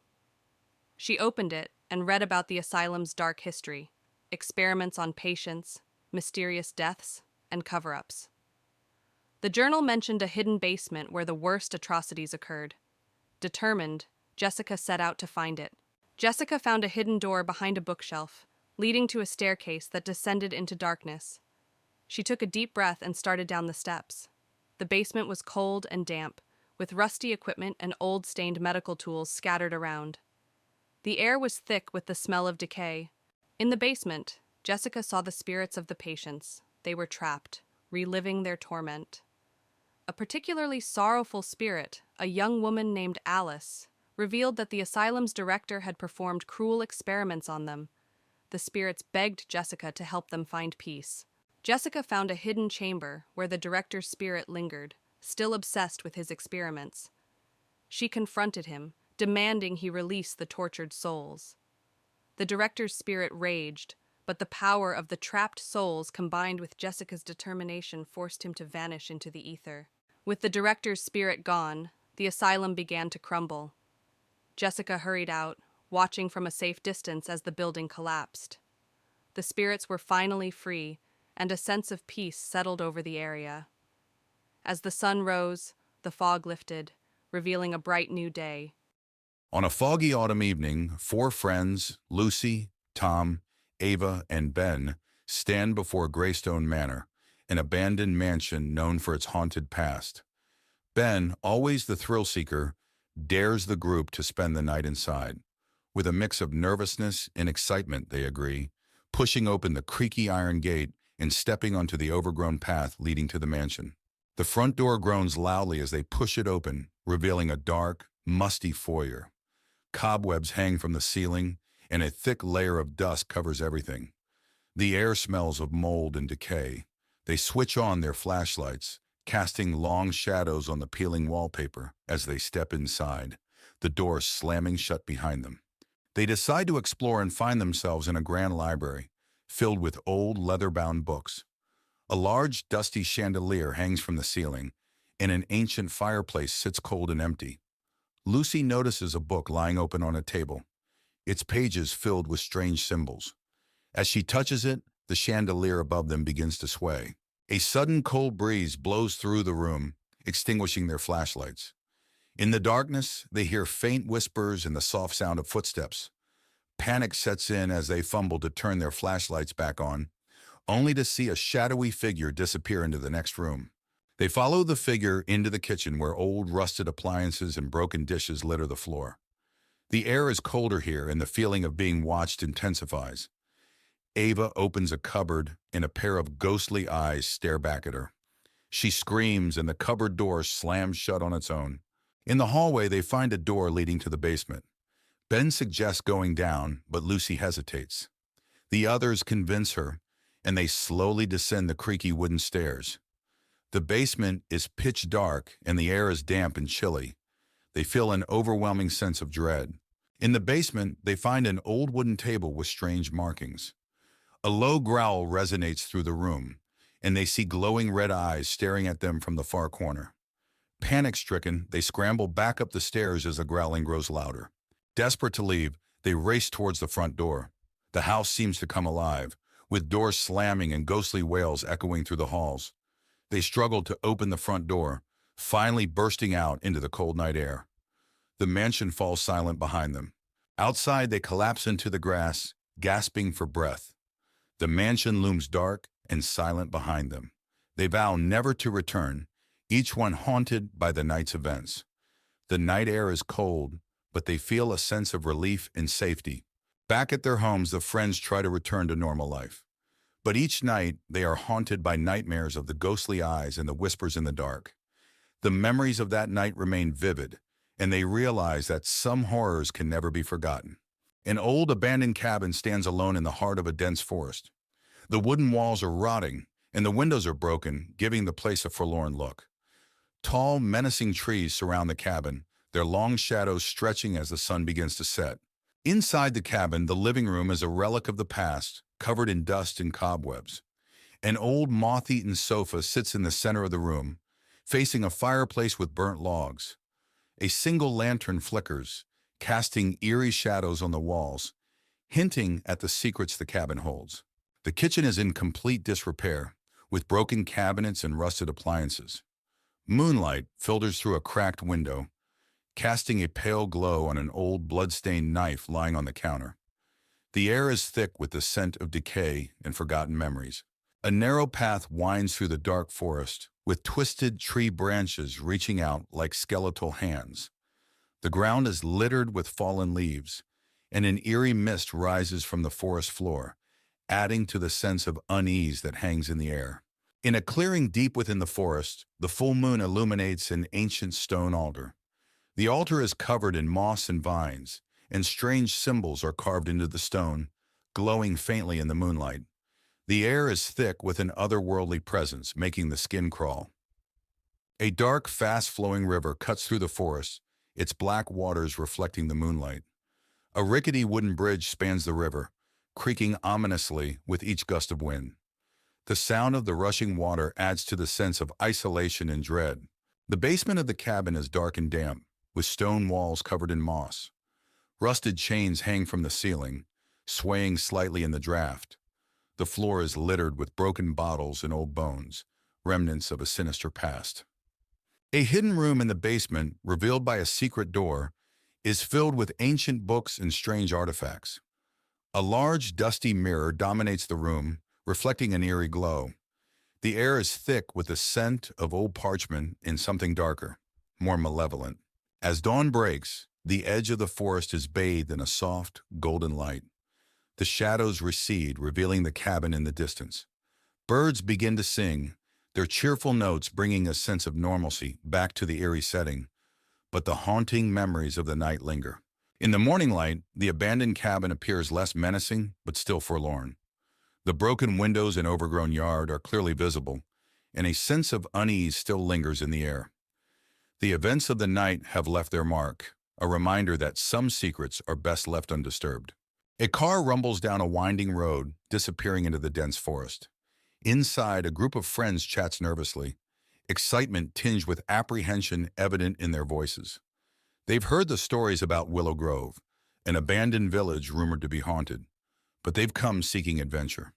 She opened it and read about the asylum's dark history, experiments on patients, mysterious deaths, and cover-ups. The journal mentioned a hidden basement where the worst atrocities occurred. Determined, Jessica set out to find it. Jessica found a hidden door behind a bookshelf, leading to a staircase that descended into darkness. She took a deep breath and started down the steps. The basement was cold and damp, with rusty equipment and old stained medical tools scattered around. The air was thick with the smell of decay. In the basement, Jessica saw the spirits of the patients. They were trapped, reliving their torment. A particularly sorrowful spirit, a young woman named Alice, revealed that the asylum's director had performed cruel experiments on them. The spirits begged Jessica to help them find peace. Jessica found a hidden chamber where the director's spirit lingered, still obsessed with his experiments. She confronted him, demanding he release the tortured souls. The director's spirit raged, but the power of the trapped souls combined with Jessica's determination forced him to vanish into the ether. With the director's spirit gone, the asylum began to crumble. Jessica hurried out, watching from a safe distance as the building collapsed. The spirits were finally free, and a sense of peace settled over the area. As the sun rose, the fog lifted, revealing a bright new day. On a foggy autumn evening, four friends, Lucy, Tom, Ava, and Ben, stand before Greystone Manor, an abandoned mansion known for its haunted past. Ben, always the thrill-seeker, dares the group to spend the night inside. With a mix of nervousness and excitement, they agree, pushing open the creaky iron gate and stepping onto the overgrown path leading to the mansion. The front door groans loudly as they push it open, revealing a dark, musty foyer. Cobwebs hang from the ceiling, and a thick layer of dust covers everything. The air smells of mold and decay. They switch on their flashlights, casting long shadows on the peeling wallpaper as they step inside, the door slamming shut behind them. They decide to explore and find themselves in a grand library, filled with old leather-bound books. A large, dusty chandelier hangs from the ceiling, and an ancient fireplace sits cold and empty. Lucy notices a book lying open on a table, its pages filled with strange symbols. As she touches it, the chandelier above them begins to sway. A sudden cold breeze blows through the room, extinguishing their flashlights. In the darkness, they hear faint whispers and the soft sound of footsteps. Panic sets in as they fumble to turn their flashlights back on, only to see a shadowy figure disappear into the next room. They follow the figure into the kitchen where old rusted appliances and broken dishes litter the floor. The air is colder here and the feeling of being watched intensifies. Ava opens a cupboard and a pair of ghostly eyes stare back at her. She screams and the cupboard door slams shut on its own. In the hallway, they find a door leading to the basement. Ben suggests going down, but Lucy hesitates. The others convince her, and they slowly descend the creaky wooden stairs. The basement is pitch dark and the air is damp and chilly. They feel an overwhelming sense of dread. In the basement, they find an old wooden table with strange markings. A low growl resonates through the room, and they see glowing red eyes staring at them from the far corner. Panic-stricken, they scramble back up the stairs as the growling grows louder. Desperate to leave, they race towards the front door. The house seems to come alive, with doors slamming and ghostly wails echoing through the halls. They struggle to open the front door, finally bursting out into the cold night air. The mansion falls silent behind them. Outside, they collapse into the grass, gasping for breath. The mansion looms dark and silent behind them. They vow never to return, each one haunted by the night's events. The night air is cold, but they feel a sense of relief and safety. Back at their homes, the friends try to return to normal life. But each night, they are haunted by nightmares of the ghostly eyes and the whispers in the dark. The memories of that night remain vivid, and they realize that some horrors can never be forgotten. An old abandoned cabin stands alone in the heart of a dense forest. The wooden walls are rotting, and the windows are broken, giving the place a forlorn look. Tall, menacing trees surround the cabin, their long shadows stretching as the sun begins to set. Inside the cabin, the living room is a relic of the past, covered in dust and cobwebs. An old moth-eaten sofa sits in the center of the room, facing a fireplace with burnt logs. A single lantern flickers, casting eerie shadows on the walls, hinting at the secrets the cabin holds. The kitchen is in complete disrepair, with broken cabinets and rusted appliances. Moonlight filters through a cracked window, casting a pale glow on an old blood-stained knife lying on the counter. The air is thick with the scent of decay and forgotten memories. A narrow path winds through the dark forest, with twisted tree branches reaching out like skeletal hands. The ground is littered with fallen leaves, and an eerie mist rises from the forest floor, adding to the sense of unease that hangs in the air. In a clearing deep within the forest, the full moon illuminates an ancient stone altar. The altar is covered in moss and vines, and strange symbols are carved into the stone, glowing faintly in the moonlight. The air is thick with an otherworldly presence, making the skin crawl. A dark, fast-flowing river cuts through the forest, its black waters reflecting the moonlight. A rickety wooden bridge spans the river, creaking ominously with each gust of wind. The sound of the rushing water adds to the sense of isolation and dread. The basement of the cabin is dark and damp, with stone walls covered in moss. Rusted chains hang from the ceiling, swaying slightly in the draft. The floor is littered with broken bottles and old bones, remnants of a sinister past. A hidden room in the basement, revealed by a secret door, is filled with ancient books and strange artifacts. A large, dusty mirror dominates the room, reflecting an eerie glow. The air is thick with the scent of old parchment and something darker, more malevolent. As dawn breaks, the edge of the forest is bathed in a soft, golden light. The shadows recede, revealing the cabin in the distance. Birds begin to sing, their cheerful notes bringing a sense of normalcy back to the eerie setting, but the haunting memories of the night linger. In the morning light, the abandoned cabin appears less menacing, but still forlorn. The broken windows and overgrown yard are clearly visible, and a sense of unease still lingers in the air. The events of the night have left their mark, a reminder that some secrets are best left undisturbed. A car rumbles down a winding road, disappearing into the dense forest. Inside, a group of friends chats nervously, excitement tinged with apprehension evident in their voices. They've heard the stories about Willow Grove, an abandoned village rumored to be haunted, but they've come seeking adventure.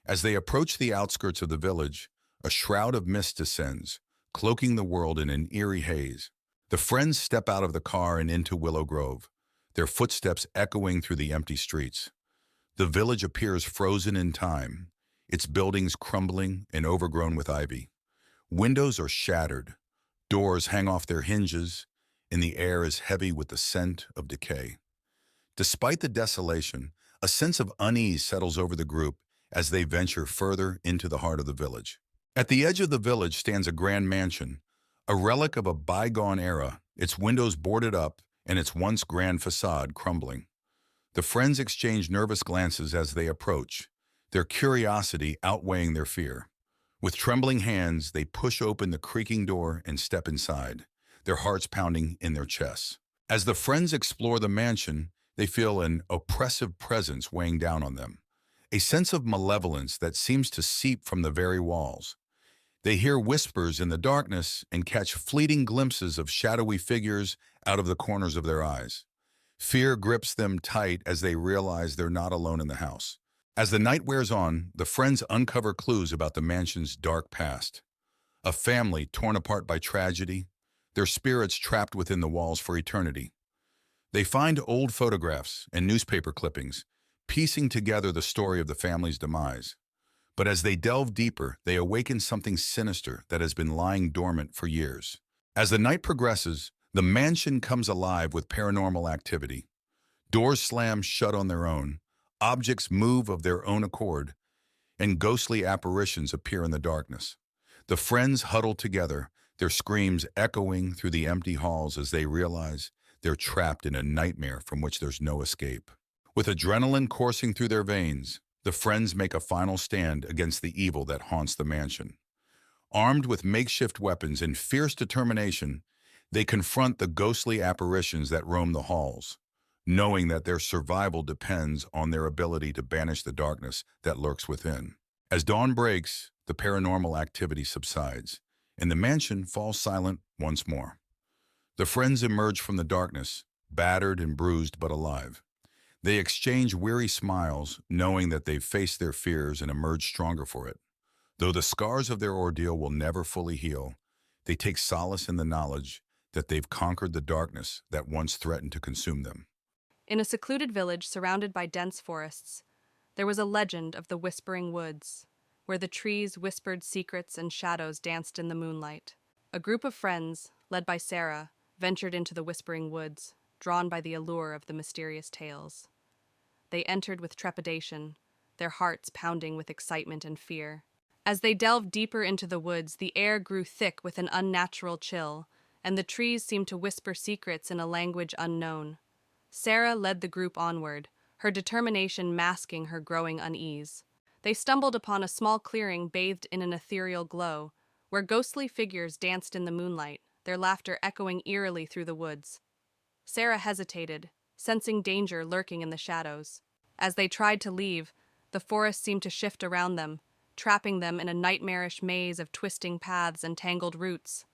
As they approach the outskirts of the village, a shroud of mist descends, cloaking the world in an eerie haze. The friends step out of the car and into Willow Grove, their footsteps echoing through the empty streets. The village appears frozen in time, its buildings crumbling and overgrown with ivy. Windows are shattered, doors hang off their hinges, and the air is heavy with the scent of decay. Despite the desolation, a sense of unease settles over the group as they venture further into the heart of the village. At the edge of the village stands a grand mansion, a relic of a bygone era, its windows boarded up and its once grand facade crumbling. The friends exchange nervous glances as they approach, their curiosity outweighing their fear. With trembling hands, they push open the creaking door and step inside, their hearts pounding in their chests. As the friends explore the mansion, they feel an oppressive presence weighing down on them, a sense of malevolence that seems to seep from the very walls. They hear whispers in the darkness and catch fleeting glimpses of shadowy figures out of the corners of their eyes. Fear grips them tight as they realize they're not alone in the house. As the night wears on, the friends uncover clues about the mansion's dark past. A family torn apart by tragedy, their spirits trapped within the walls for eternity. They find old photographs and newspaper clippings, piecing together the story of the family's demise. But as they delve deeper, they awaken something sinister that has been lying dormant for years. As the night progresses, the mansion comes alive with paranormal activity. Doors slam shut on their own, objects move of their own accord, and ghostly apparitions appear in the darkness. The friends huddle together, their screams echoing through the empty halls as they realize they're trapped in a nightmare from which there's no escape. With adrenaline coursing through their veins, the friends make a final stand against the evil that haunts the mansion. Armed with makeshift weapons and fierce determination, They confront the ghostly apparitions that roam the halls, knowing that their survival depends on their ability to banish the darkness that lurks within. As dawn breaks, the paranormal activity subsides, and the mansion falls silent once more. The friends emerge from the darkness, battered and bruised but alive. They exchange weary smiles, knowing that they've faced their fears and emerged stronger for it. Though the scars of their ordeal will never fully heal, they take solace in the knowledge that they've conquered the darkness that once threatened to consume them. In a secluded village surrounded by dense forests, there was a legend of the Whispering Woods, where the trees whispered secrets and shadows danced in the moonlight. A group of friends, led by Sarah, ventured into the Whispering Woods, drawn by the allure of the mysterious tales. They entered with trepidation, their hearts pounding with excitement and fear. As they delved deeper into the woods, the air grew thick with an unnatural chill, and the trees seemed to whisper secrets in a language unknown. Sarah led the group onward, her determination masking her growing unease. They stumbled upon a small clearing bathed in an ethereal glow, where ghostly figures danced in the moonlight, their laughter echoing eerily through the woods. Sarah hesitated, sensing danger lurking in the shadows. As they tried to leave, the forest seemed to shift around them, trapping them in a nightmarish maze of twisting paths and tangled roots.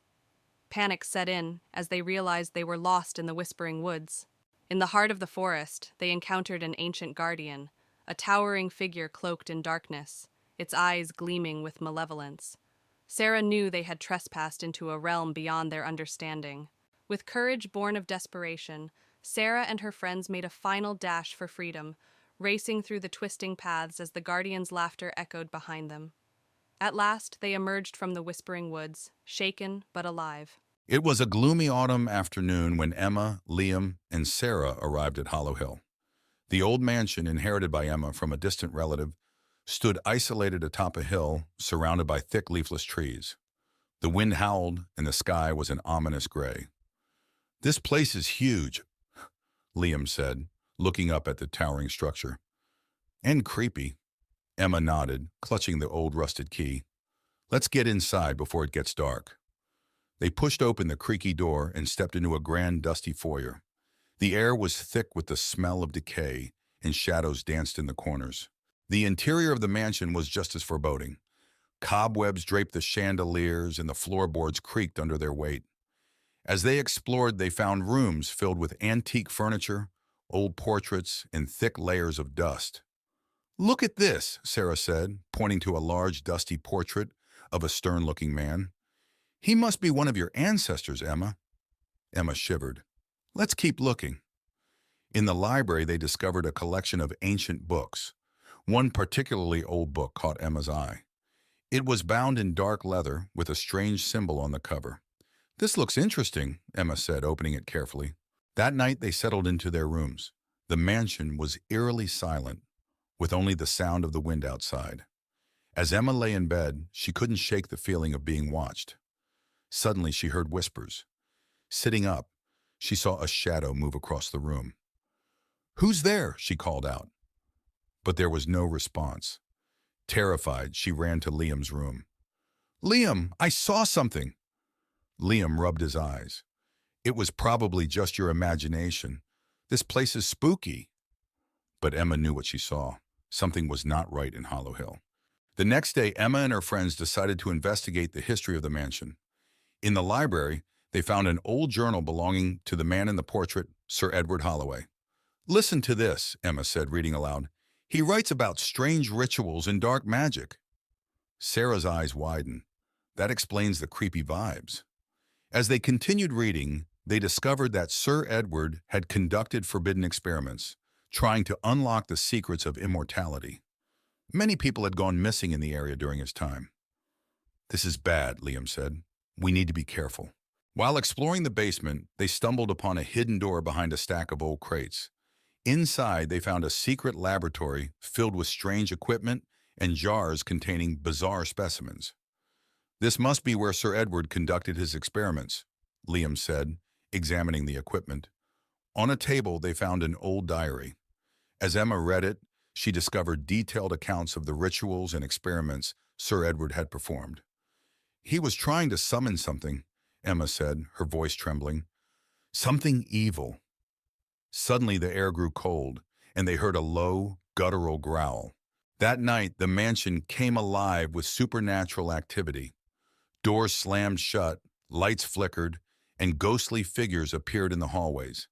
Panic set in as they realized they were lost in the Whispering Woods. In the heart of the forest, they encountered an ancient guardian, a towering figure cloaked in darkness, its eyes gleaming with malevolence. Sarah knew they had trespassed into a realm beyond their understanding. With courage born of desperation, Sarah and her friends made a final dash for freedom, racing through the twisting paths as the guardian's laughter echoed behind them. At last, they emerged from the Whispering Woods, shaken but alive. It was a gloomy autumn afternoon when Emma, Liam, and Sarah arrived at Hollow Hill. The old mansion, inherited by Emma from a distant relative, stood isolated atop a hill surrounded by thick leafless trees. The wind howled and the sky was an ominous gray. "This place is huge," Liam said, looking up at the towering structure. "And creepy." Emma nodded, clutching the old rusted key. "Let's get inside before it gets dark." They pushed open the creaky door and stepped into a grand dusty foyer. The air was thick with the smell of decay, and shadows danced in the corners. The interior of the mansion was just as foreboding. Cobwebs draped the chandeliers and the floorboards creaked under their weight. As they explored, they found rooms filled with antique furniture, old portraits, and thick layers of dust. "Look at this," Sarah said, pointing to a large dusty portrait of a stern-looking man. "He must be one of your ancestors, Emma." Emma shivered. "Let's keep looking." In the library, they discovered a collection of ancient books. One particularly old book caught Emma's eye. It was bound in dark leather with a strange symbol on the cover. "This looks interesting," Emma said, opening it carefully. That night, they settled into their rooms. The mansion was eerily silent, with only the sound of the wind outside. As Emma lay in bed, she couldn't shake the feeling of being watched. Suddenly, she heard whispers. Sitting up, she saw a shadow move across the room. "Who's there?" she called out. But there was no response. Terrified, she ran to Liam's room. "Liam, I saw something." Liam rubbed his eyes. "It was probably just your imagination. This place is spooky." But Emma knew what she saw. Something was not right in Hollow Hill. The next day, Emma and her friends decided to investigate the history of the mansion. In the library, they found an old journal belonging to the man in the portrait, Sir Edward Holloway. "Listen to this," Emma said, reading aloud. "He writes about strange rituals and dark magic." Sarah's eyes widened. That explains the creepy vibes. As they continued reading, they discovered that Sir Edward had conducted forbidden experiments, trying to unlock the secrets of immortality. Many people had gone missing in the area during his time. "This is bad," Liam said. "We need to be careful." While exploring the basement, they stumbled upon a hidden door behind a stack of old crates. Inside, they found a secret laboratory filled with strange equipment and jars containing bizarre specimens. "This must be where Sir Edward conducted his experiments," Liam said, examining the equipment. On a table, they found an old diary. As Emma read it, she discovered detailed accounts of the rituals and experiments Sir Edward had performed. He was trying to summon something, Emma said, her voice trembling. Something evil. Suddenly the air grew cold, and they heard a low, guttural growl. That night, the mansion came alive with supernatural activity. Doors slammed shut, lights flickered, and ghostly figures appeared in the hallways.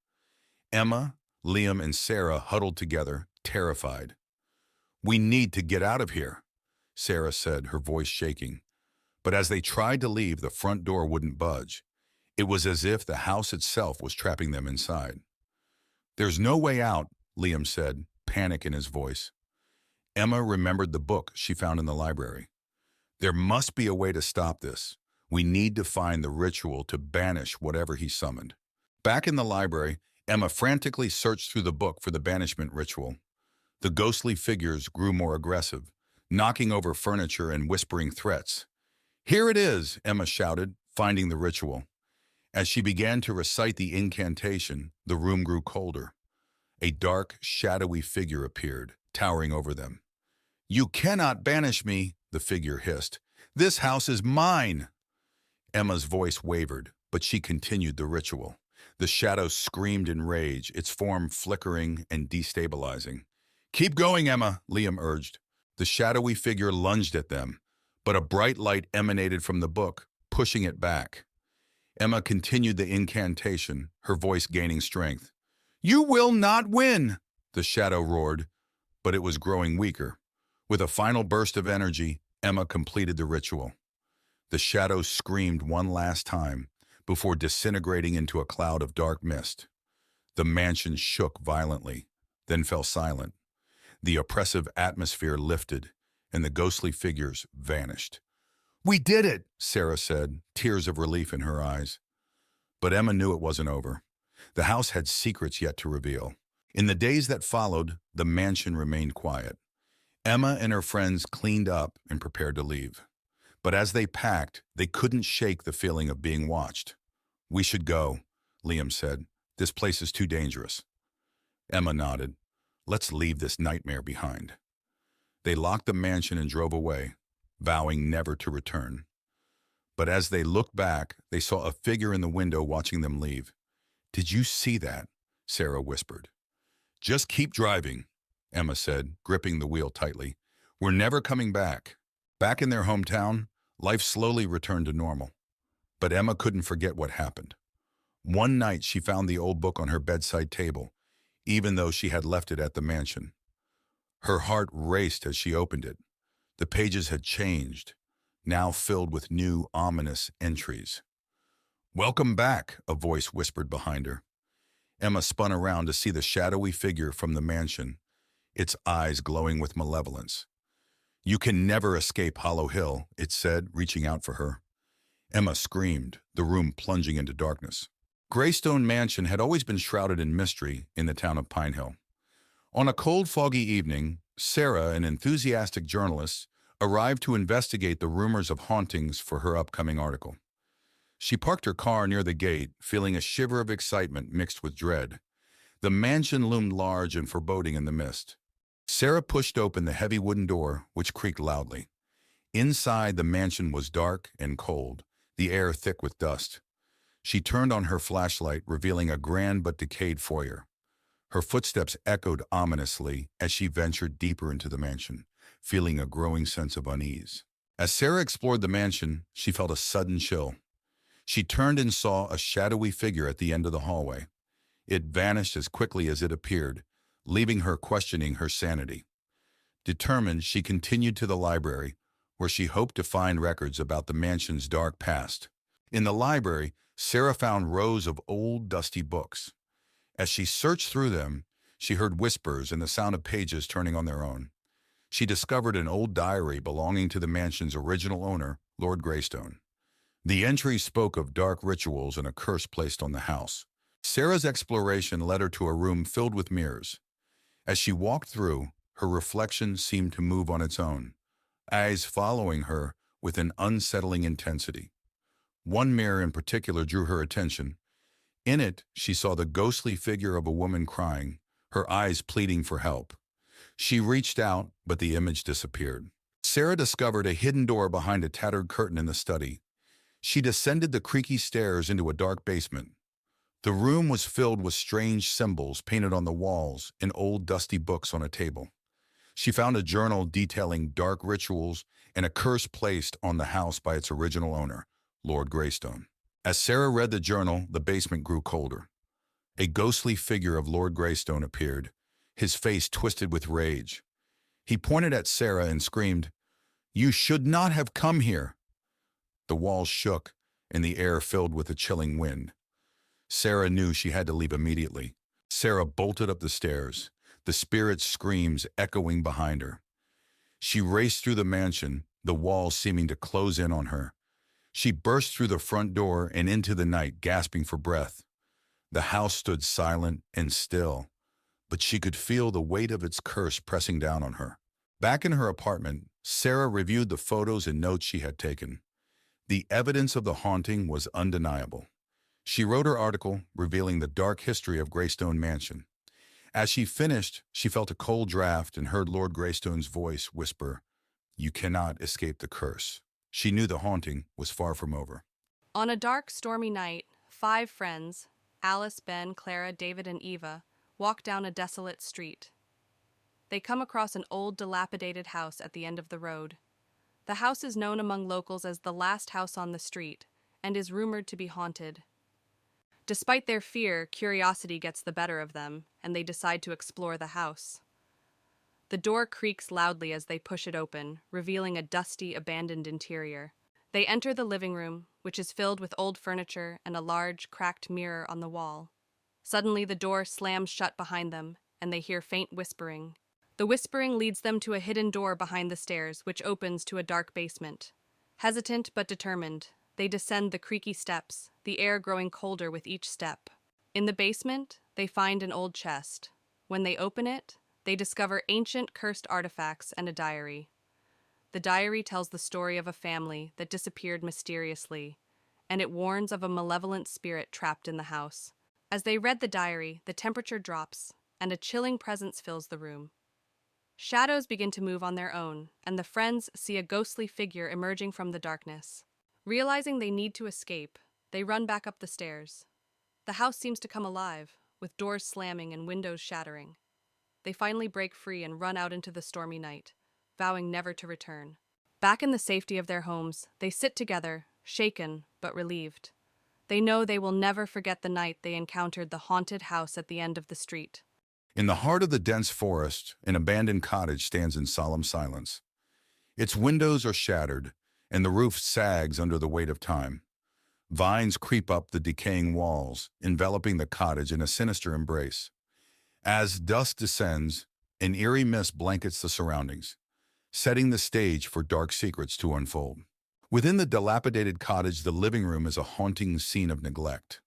Emma, Liam, and Sarah huddled together, terrified. "We need to get out of here," Sarah said, her voice shaking. But as they tried to leave, the front door wouldn't budge. It was as if the house itself was trapping them inside. "There's no way out," Liam said, panic in his voice. Emma remembered the book she found in the library. "There must be a way to stop this. We need to find the ritual to banish whatever he summoned." Back in the library, Emma frantically searched through the book for the banishment ritual. The ghostly figures grew more aggressive, knocking over furniture and whispering threats. "Here it is," Emma shouted, finding the ritual. As she began to recite the incantation, the room grew colder. A dark, shadowy figure appeared, towering over them. "You cannot banish me," the figure hissed. "This house is mine." Emma's voice wavered, but she continued the ritual. The shadow screamed in rage, its form flickering and destabilizing. "Keep going, Emma," Liam urged. The shadowy figure lunged at them, but a bright light emanated from the book, pushing it back. Emma continued the incantation, her voice gaining strength. "You will not win," the shadow roared, but it was growing weaker. With a final burst of energy, Emma completed the ritual. The shadow screamed one last time before disintegrating into a cloud of dark mist. The mansion shook violently, then fell silent. The oppressive atmosphere lifted, and the ghostly figures vanished. "We did it," Sarah said, tears of relief in her eyes. But Emma knew it wasn't over. The house had secrets yet to reveal. In the days that followed, the mansion remained quiet. Emma and her friends cleaned up and prepared to leave. But as they packed, they couldn't shake the feeling of being watched. "We should go," Liam said. "This place is too dangerous." Emma nodded. "Let's leave this nightmare behind." They locked the mansion and drove away, vowing never to return. But as they looked back, they saw a figure in the window watching them leave. "Did you see that?" Sarah whispered. "Just keep driving," Emma said, gripping the wheel tightly. "We're never coming back." Back in their hometown, life slowly returned to normal. But Emma couldn't forget what happened. One night she found the old book on her bedside table, even though she had left it at the mansion. Her heart raced as she opened it. The pages had changed, now filled with new, ominous entries. "Welcome back," a voice whispered behind her. Emma spun around to see the shadowy figure from the mansion, its eyes glowing with malevolence. "You can never escape Hollow Hill," it said, reaching out for her. Emma screamed, the room plunging into darkness. Greystone Mansion had always been shrouded in mystery in the town of Pine Hill. On a cold, foggy evening, Sarah, an enthusiastic journalist, arrived to investigate the rumors of hauntings for her upcoming article. She parked her car near the gate, feeling a shiver of excitement mixed with dread. The mansion loomed large and foreboding in the mist. Sarah pushed open the heavy wooden door, which creaked loudly. Inside, the mansion was dark and cold, the air thick with dust. She turned on her flashlight, revealing a grand but decayed foyer. Her footsteps echoed ominously as she ventured deeper into the mansion, feeling a growing sense of unease. As Sarah explored the mansion, she felt a sudden chill. She turned and saw a shadowy figure at the end of the hallway. It vanished as quickly as it appeared, leaving her questioning her sanity. Determined, she continued to the library, where she hoped to find records about the mansion's dark past. In the library, Sarah found rows of old, dusty books. As she searched through them, she heard whispers and the sound of pages turning on their own. She discovered an old diary belonging to the mansion's original owner, Lord Greystone. The entry spoke of dark rituals and a curse placed on the house. Sarah's exploration led her to a room filled with mirrors. As she walked through, her reflection seemed to move on its own, eyes following her with an unsettling intensity. One mirror in particular drew her attention. In it, she saw the ghostly figure of a woman crying, her eyes pleading for help. She reached out, but the image disappeared. Sarah discovered a hidden door behind a tattered curtain in the study. She descended the creaky stairs into a dark basement. The room was filled with strange symbols painted on the walls and old dusty books on a table. She found a journal detailing dark rituals and a curse placed on the house by its original owner, Lord Greystone. As Sarah read the journal, the basement grew colder. A ghostly figure of Lord Greystone appeared, his face twisted with rage. He pointed at Sarah and screamed, "You should not have come here!" The walls shook, and the air filled with a chilling wind. Sarah knew she had to leave immediately. Sarah bolted up the stairs, the spirit's screams echoing behind her. She raced through the mansion, the walls seeming to close in on her. She burst through the front door and into the night, gasping for breath. The house stood silent and still, but she could feel the weight of its curse pressing down on her. Back in her apartment, Sarah reviewed the photos and notes she had taken. The evidence of the haunting was undeniable. She wrote her article, revealing the dark history of Greystone Mansion. As she finished, she felt a cold draft and heard Lord Greystone's voice whisper, "You cannot escape the curse." She knew the haunting was far from over. On a dark, stormy night, 5 friends, Alice, Ben, Clara, David, and Eva, walk down a desolate street. They come across an old, dilapidated house at the end of the road. The house is known among locals as the last house on the street and is rumored to be haunted. Despite their fear, curiosity gets the better of them, and they decide to explore the house. The door creaks loudly as they push it open, revealing a dusty, abandoned interior. They enter the living room, which is filled with old furniture and a large, cracked mirror on the wall. Suddenly, the door slams shut behind them, and they hear faint whispering. The whispering leads them to a hidden door behind the stairs, which opens to a dark basement. Hesitant but determined, they descend the creaky steps, the air growing colder with each step. In the basement, they find an old chest. When they open it, they discover ancient cursed artifacts and a diary. The diary tells the story of a family that disappeared mysteriously, and it warns of a malevolent spirit trapped in the house. As they read the diary, the temperature drops, and a chilling presence fills the room. Shadows begin to move on their own, and the friends see a ghostly figure emerging from the darkness. Realizing they need to escape, they run back up the stairs. The house seems to come alive, with doors slamming and windows shattering. They finally break free and run out into the stormy night, vowing never to return. Back in the safety of their homes, they sit together, shaken but relieved. They know they will never forget the night they encountered the haunted house at the end of the street. In the heart of the dense forest, an abandoned cottage stands in solemn silence. Its windows are shattered, and the roof sags under the weight of time. Vines creep up the decaying walls, enveloping the cottage in a sinister embrace. As dusk descends, an eerie mist blankets the surroundings, setting the stage for dark secrets to unfold. Within the dilapidated cottage, the living room is a haunting scene of neglect.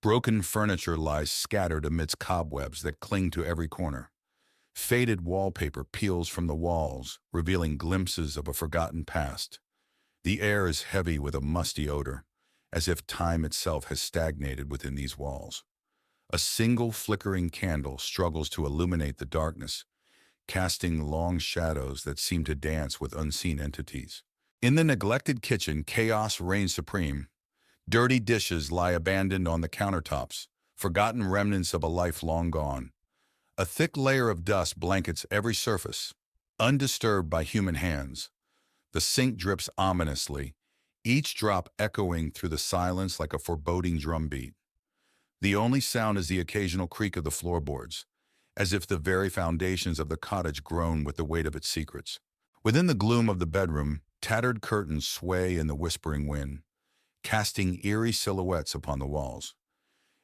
Broken furniture lies scattered amidst cobwebs that cling to every corner. Faded wallpaper peels from the walls, revealing glimpses of a forgotten past. The air is heavy with a musty odor, as if time itself has stagnated within these walls. A single flickering candle struggles to illuminate the darkness, casting long shadows that seem to dance with unseen entities. In the neglected kitchen, chaos reigns supreme. Dirty dishes lie abandoned on the countertops, forgotten remnants of a life long gone. A thick layer of dust blankets every surface, undisturbed by human hands. The sink drips ominously, each drop echoing through the silence like a foreboding drumbeat. The only sound is the occasional creak of the floorboards, as if the very foundations of the cottage groan with the weight of its secrets. Within the gloom of the bedroom, tattered curtains sway in the whispering wind, casting eerie silhouettes upon the walls.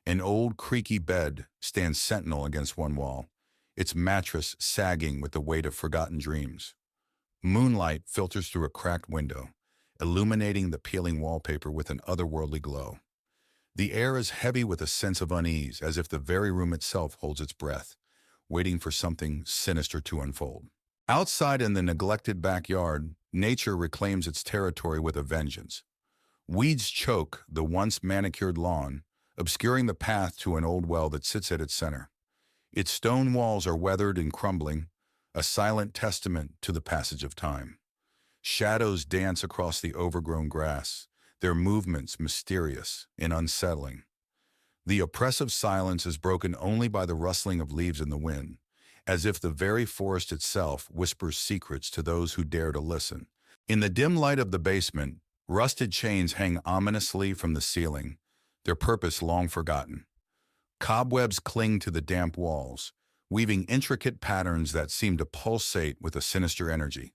An old creaky bed stands sentinel against one wall, its mattress sagging with the weight of forgotten dreams. Moonlight filters through a cracked window, illuminating the peeling wallpaper with an otherworldly glow. The air is heavy with a sense of unease, as if the very room itself holds its breath, waiting for something sinister to unfold. Outside in the neglected backyard, nature reclaims its territory with a vengeance. Weeds choke the once manicured lawn, obscuring the path to an old well that sits at its center. Its stone walls are weathered and crumbling, a silent testament to the passage of time. Shadows dance across the overgrown grass, their movements mysterious and unsettling. The oppressive silence is broken only by the rustling of leaves in the wind, as if the very forest itself whispers secrets to those who dare to listen. In the dim light of the basement, rusted chains hang ominously from the ceiling, their purpose long forgotten. Cobwebs cling to the damp walls, weaving intricate patterns that seem to pulsate with a sinister energy.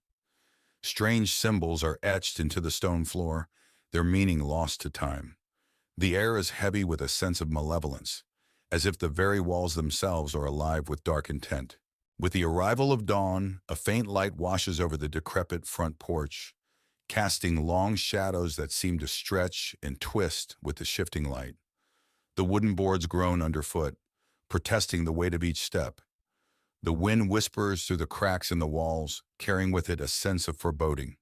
Strange symbols are etched into the stone floor, their meaning lost to time. The air is heavy with a sense of malevolence, as if the very walls themselves are alive with dark intent. With the arrival of dawn, a faint light washes over the decrepit front porch, casting long shadows that seem to stretch and twist with the shifting light. The wooden boards groan underfoot, protesting the weight of each step. The wind whispers through the cracks in the walls, carrying with it a sense of foreboding.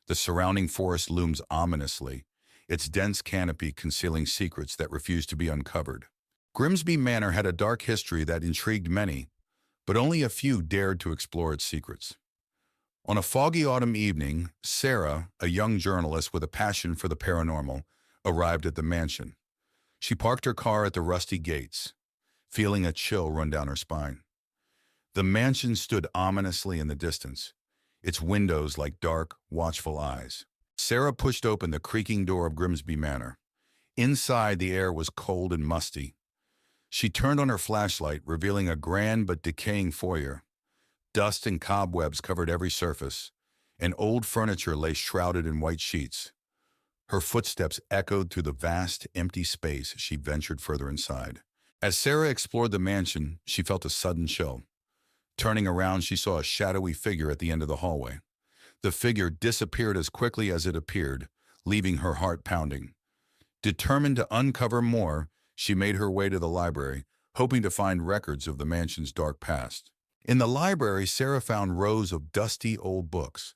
The surrounding forest looms ominously, its dense canopy concealing secrets that refuse to be uncovered. Grimsby Manor had a dark history that intrigued many, but only a few dared to explore its secrets. On a foggy autumn evening, Sarah, a young journalist with a passion for the paranormal, arrived at the mansion. She parked her car at the rusty gates, feeling a chill run down her spine. The mansion stood ominously in the distance, its windows like dark, watchful eyes. Sarah pushed open the creaking door of Grimsby Manor. Inside, the air was cold and musty. She turned on her flashlight, revealing a grand but decaying foyer. Dust and cobwebs covered every surface, and old furniture lay shrouded in white sheets. Her footsteps echoed through the vast, empty space as she ventured further inside. As Sarah explored the mansion, she felt a sudden chill. Turning around, she saw a shadowy figure at the end of the hallway. The figure disappeared as quickly as it appeared, leaving her heart pounding. Determined to uncover more, she made her way to the library, hoping to find records of the mansion's dark past. In the library, Sarah found rows of dusty old books.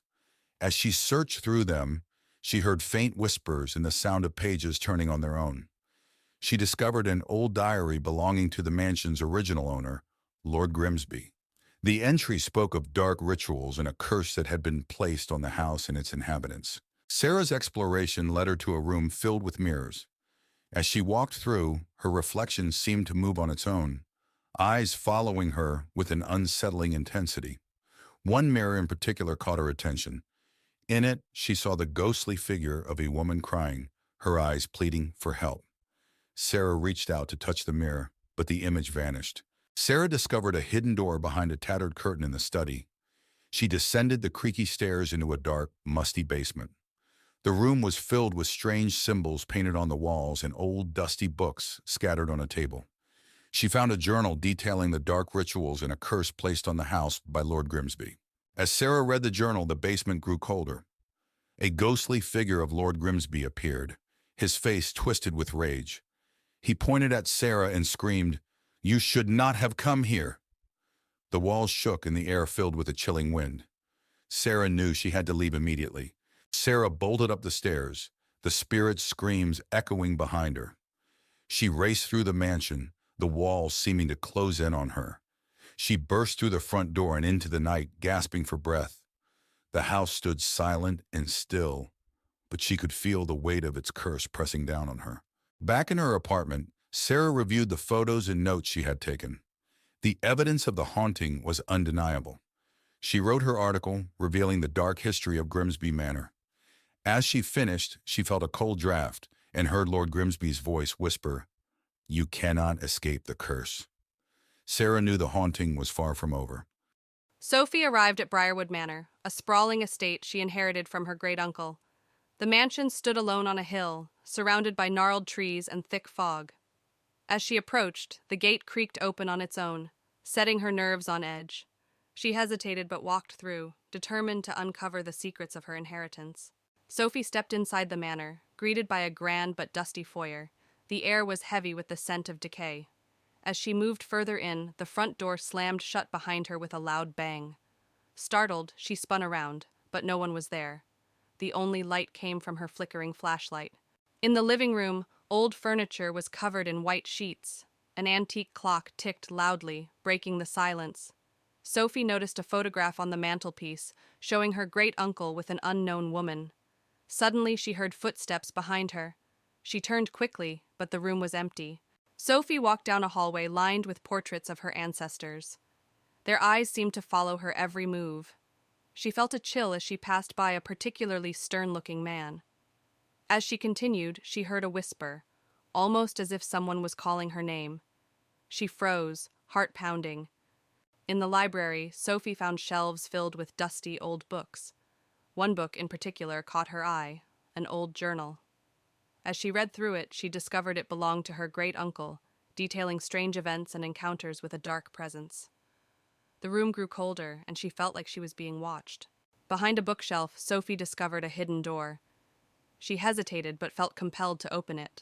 As she searched through them, she heard faint whispers and the sound of pages turning on their own. She discovered an old diary belonging to the mansion's original owner, Lord Grimsby. The entry spoke of dark rituals and a curse that had been placed on the house and its inhabitants. Sarah's exploration led her to a room filled with mirrors. As she walked through, her reflection seemed to move on its own, eyes following her with an unsettling intensity. One mirror in particular caught her attention. In it, she saw the ghostly figure of a woman crying, her eyes pleading for help. Sarah reached out to touch the mirror, but the image vanished. Sarah discovered a hidden door behind a tattered curtain in the study. She descended the creaky stairs into a dark, musty basement. The room was filled with strange symbols painted on the walls and old, dusty books scattered on a table. She found a journal detailing the dark rituals and a curse placed on the house by Lord Grimsby. As Sarah read the journal, the basement grew colder. A ghostly figure of Lord Grimsby appeared, his face twisted with rage. He pointed at Sarah and screamed, "You should not have come here." The walls shook and the air filled with a chilling wind. Sarah knew she had to leave immediately. Sarah bolted up the stairs, the spirit's screams echoing behind her. She raced through the mansion, the walls seeming to close in on her. She burst through the front door and into the night, gasping for breath. The house stood silent and still, but she could feel the weight of its curse pressing down on her. Back in her apartment, Sarah reviewed the photos and notes she had taken. The evidence of the haunting was undeniable. She wrote her article, revealing the dark history of Grimsby Manor. As she finished, she felt a cold draft and heard Lord Grimsby's voice whisper, "You cannot escape the curse." Sarah knew the haunting was far from over. Sophie arrived at Briarwood Manor, a sprawling estate she inherited from her great-uncle. The mansion stood alone on a hill, surrounded by gnarled trees and thick fog. As she approached, the gate creaked open on its own, setting her nerves on edge. She hesitated but walked through, determined to uncover the secrets of her inheritance. Sophie stepped inside the manor, greeted by a grand but dusty foyer. The air was heavy with the scent of decay. As she moved further in, the front door slammed shut behind her with a loud bang. Startled, she spun around, but no one was there. The only light came from her flickering flashlight. In the living room, old furniture was covered in white sheets. An antique clock ticked loudly, breaking the silence. Sophie noticed a photograph on the mantelpiece, showing her great-uncle with an unknown woman. Suddenly, she heard footsteps behind her. She turned quickly, but the room was empty. Sophie walked down a hallway lined with portraits of her ancestors. Their eyes seemed to follow her every move. She felt a chill as she passed by a particularly stern-looking man. As she continued, she heard a whisper, almost as if someone was calling her name. She froze, heart pounding. In the library, Sophie found shelves filled with dusty old books. One book in particular caught her eye, an old journal. As she read through it, she discovered it belonged to her great-uncle, detailing strange events and encounters with a dark presence. The room grew colder, and she felt like she was being watched. Behind a bookshelf, Sophie discovered a hidden door. She hesitated but felt compelled to open it.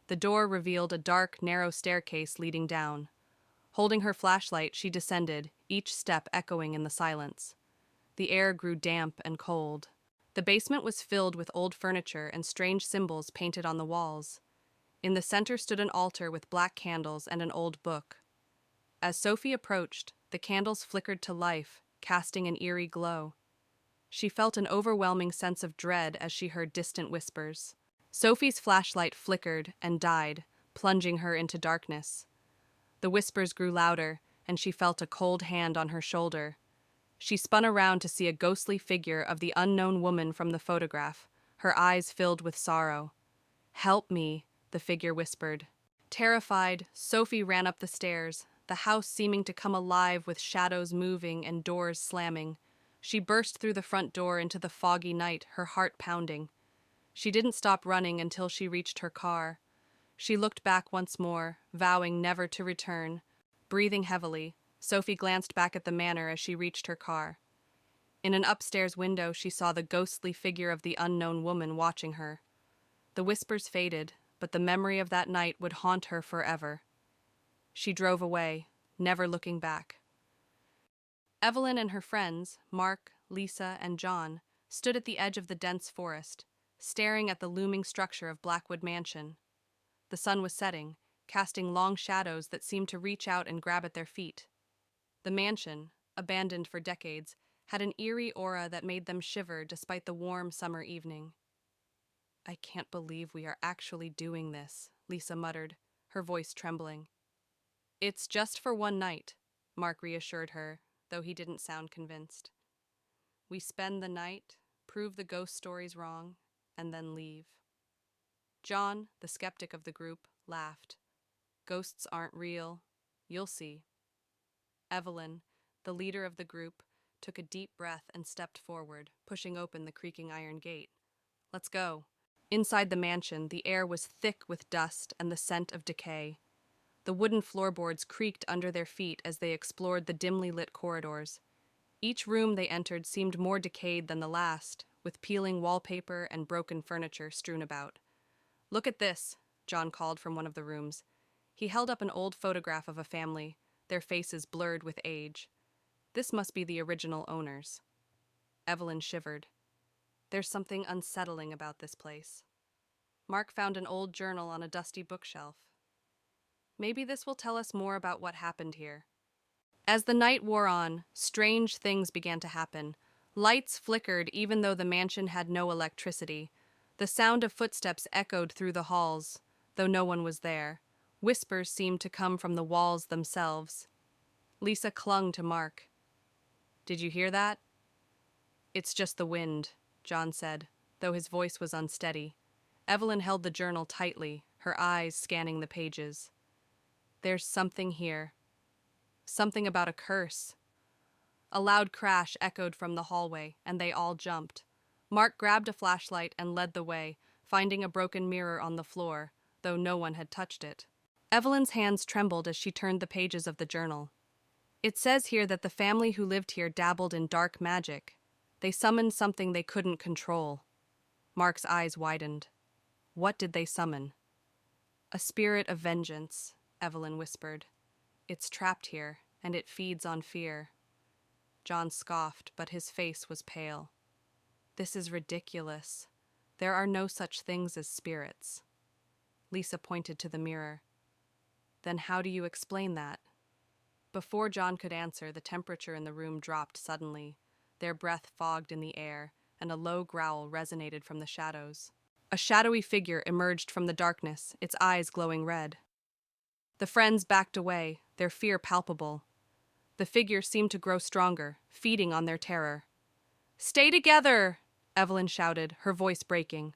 The door revealed a dark, narrow staircase leading down. Holding her flashlight, she descended, each step echoing in the silence. The air grew damp and cold. The basement was filled with old furniture and strange symbols painted on the walls. In the center stood an altar with black candles and an old book. As Sophie approached, the candles flickered to life, casting an eerie glow. She felt an overwhelming sense of dread as she heard distant whispers. Sophie's flashlight flickered and died, plunging her into darkness. The whispers grew louder, and she felt a cold hand on her shoulder. She spun around to see a ghostly figure of the unknown woman from the photograph, her eyes filled with sorrow. "Help me," the figure whispered. Terrified, Sophie ran up the stairs, the house seeming to come alive with shadows moving and doors slamming. She burst through the front door into the foggy night, her heart pounding. She didn't stop running until she reached her car. She looked back once more, vowing never to return. Breathing heavily, Sophie glanced back at the manor as she reached her car. In an upstairs window, she saw the ghostly figure of the unknown woman watching her. The whispers faded, but the memory of that night would haunt her forever. She drove away, never looking back. Evelyn and her friends, Mark, Lisa, and John, stood at the edge of the dense forest, staring at the looming structure of Blackwood Mansion. The sun was setting, casting long shadows that seemed to reach out and grab at their feet. The mansion, abandoned for decades, had an eerie aura that made them shiver despite the warm summer evening. "I can't believe we are actually doing this," Lisa muttered, her voice trembling. "It's just for one night," Mark reassured her, though he didn't sound convinced. "We spend the night, prove the ghost stories wrong, and then leave." John, the skeptic of the group, laughed. "Ghosts aren't real. You'll see." Evelyn, the leader of the group, took a deep breath and stepped forward, pushing open the creaking iron gate. "Let's go." Inside the mansion, the air was thick with dust and the scent of decay. The wooden floorboards creaked under their feet as they explored the dimly lit corridors. Each room they entered seemed more decayed than the last, with peeling wallpaper and broken furniture strewn about. "Look at this," John called from one of the rooms. He held up an old photograph of a family, their faces blurred with age. "This must be the original owners." Evelyn shivered. "There's something unsettling about this place." Mark found an old journal on a dusty bookshelf. "Maybe this will tell us more about what happened here." As the night wore on, strange things began to happen. Lights flickered even though the mansion had no electricity. The sound of footsteps echoed through the halls, though no one was there. Whispers seemed to come from the walls themselves. Lisa clung to Mark. "Did you hear that?" "It's just the wind," John said, though his voice was unsteady. Evelyn held the journal tightly, her eyes scanning the pages. "There's something here. Something about a curse." A loud crash echoed from the hallway, and they all jumped. Mark grabbed a flashlight and led the way, finding a broken mirror on the floor, though no one had touched it. Evelyn's hands trembled as she turned the pages of the journal. "It says here that the family who lived here dabbled in dark magic. They summoned something they couldn't control." Mark's eyes widened. "What did they summon?" "A spirit of vengeance," Evelyn whispered. "It's trapped here, and it feeds on fear." John scoffed, but his face was pale. "This is ridiculous. There are no such things as spirits." Lisa pointed to the mirror. "Then how do you explain that?" Before John could answer, the temperature in the room dropped suddenly. Their breath fogged in the air, and a low growl resonated from the shadows. A shadowy figure emerged from the darkness, its eyes glowing red. The friends backed away, their fear palpable. The figure seemed to grow stronger, feeding on their terror. "Stay together!" Evelyn shouted, her voice breaking.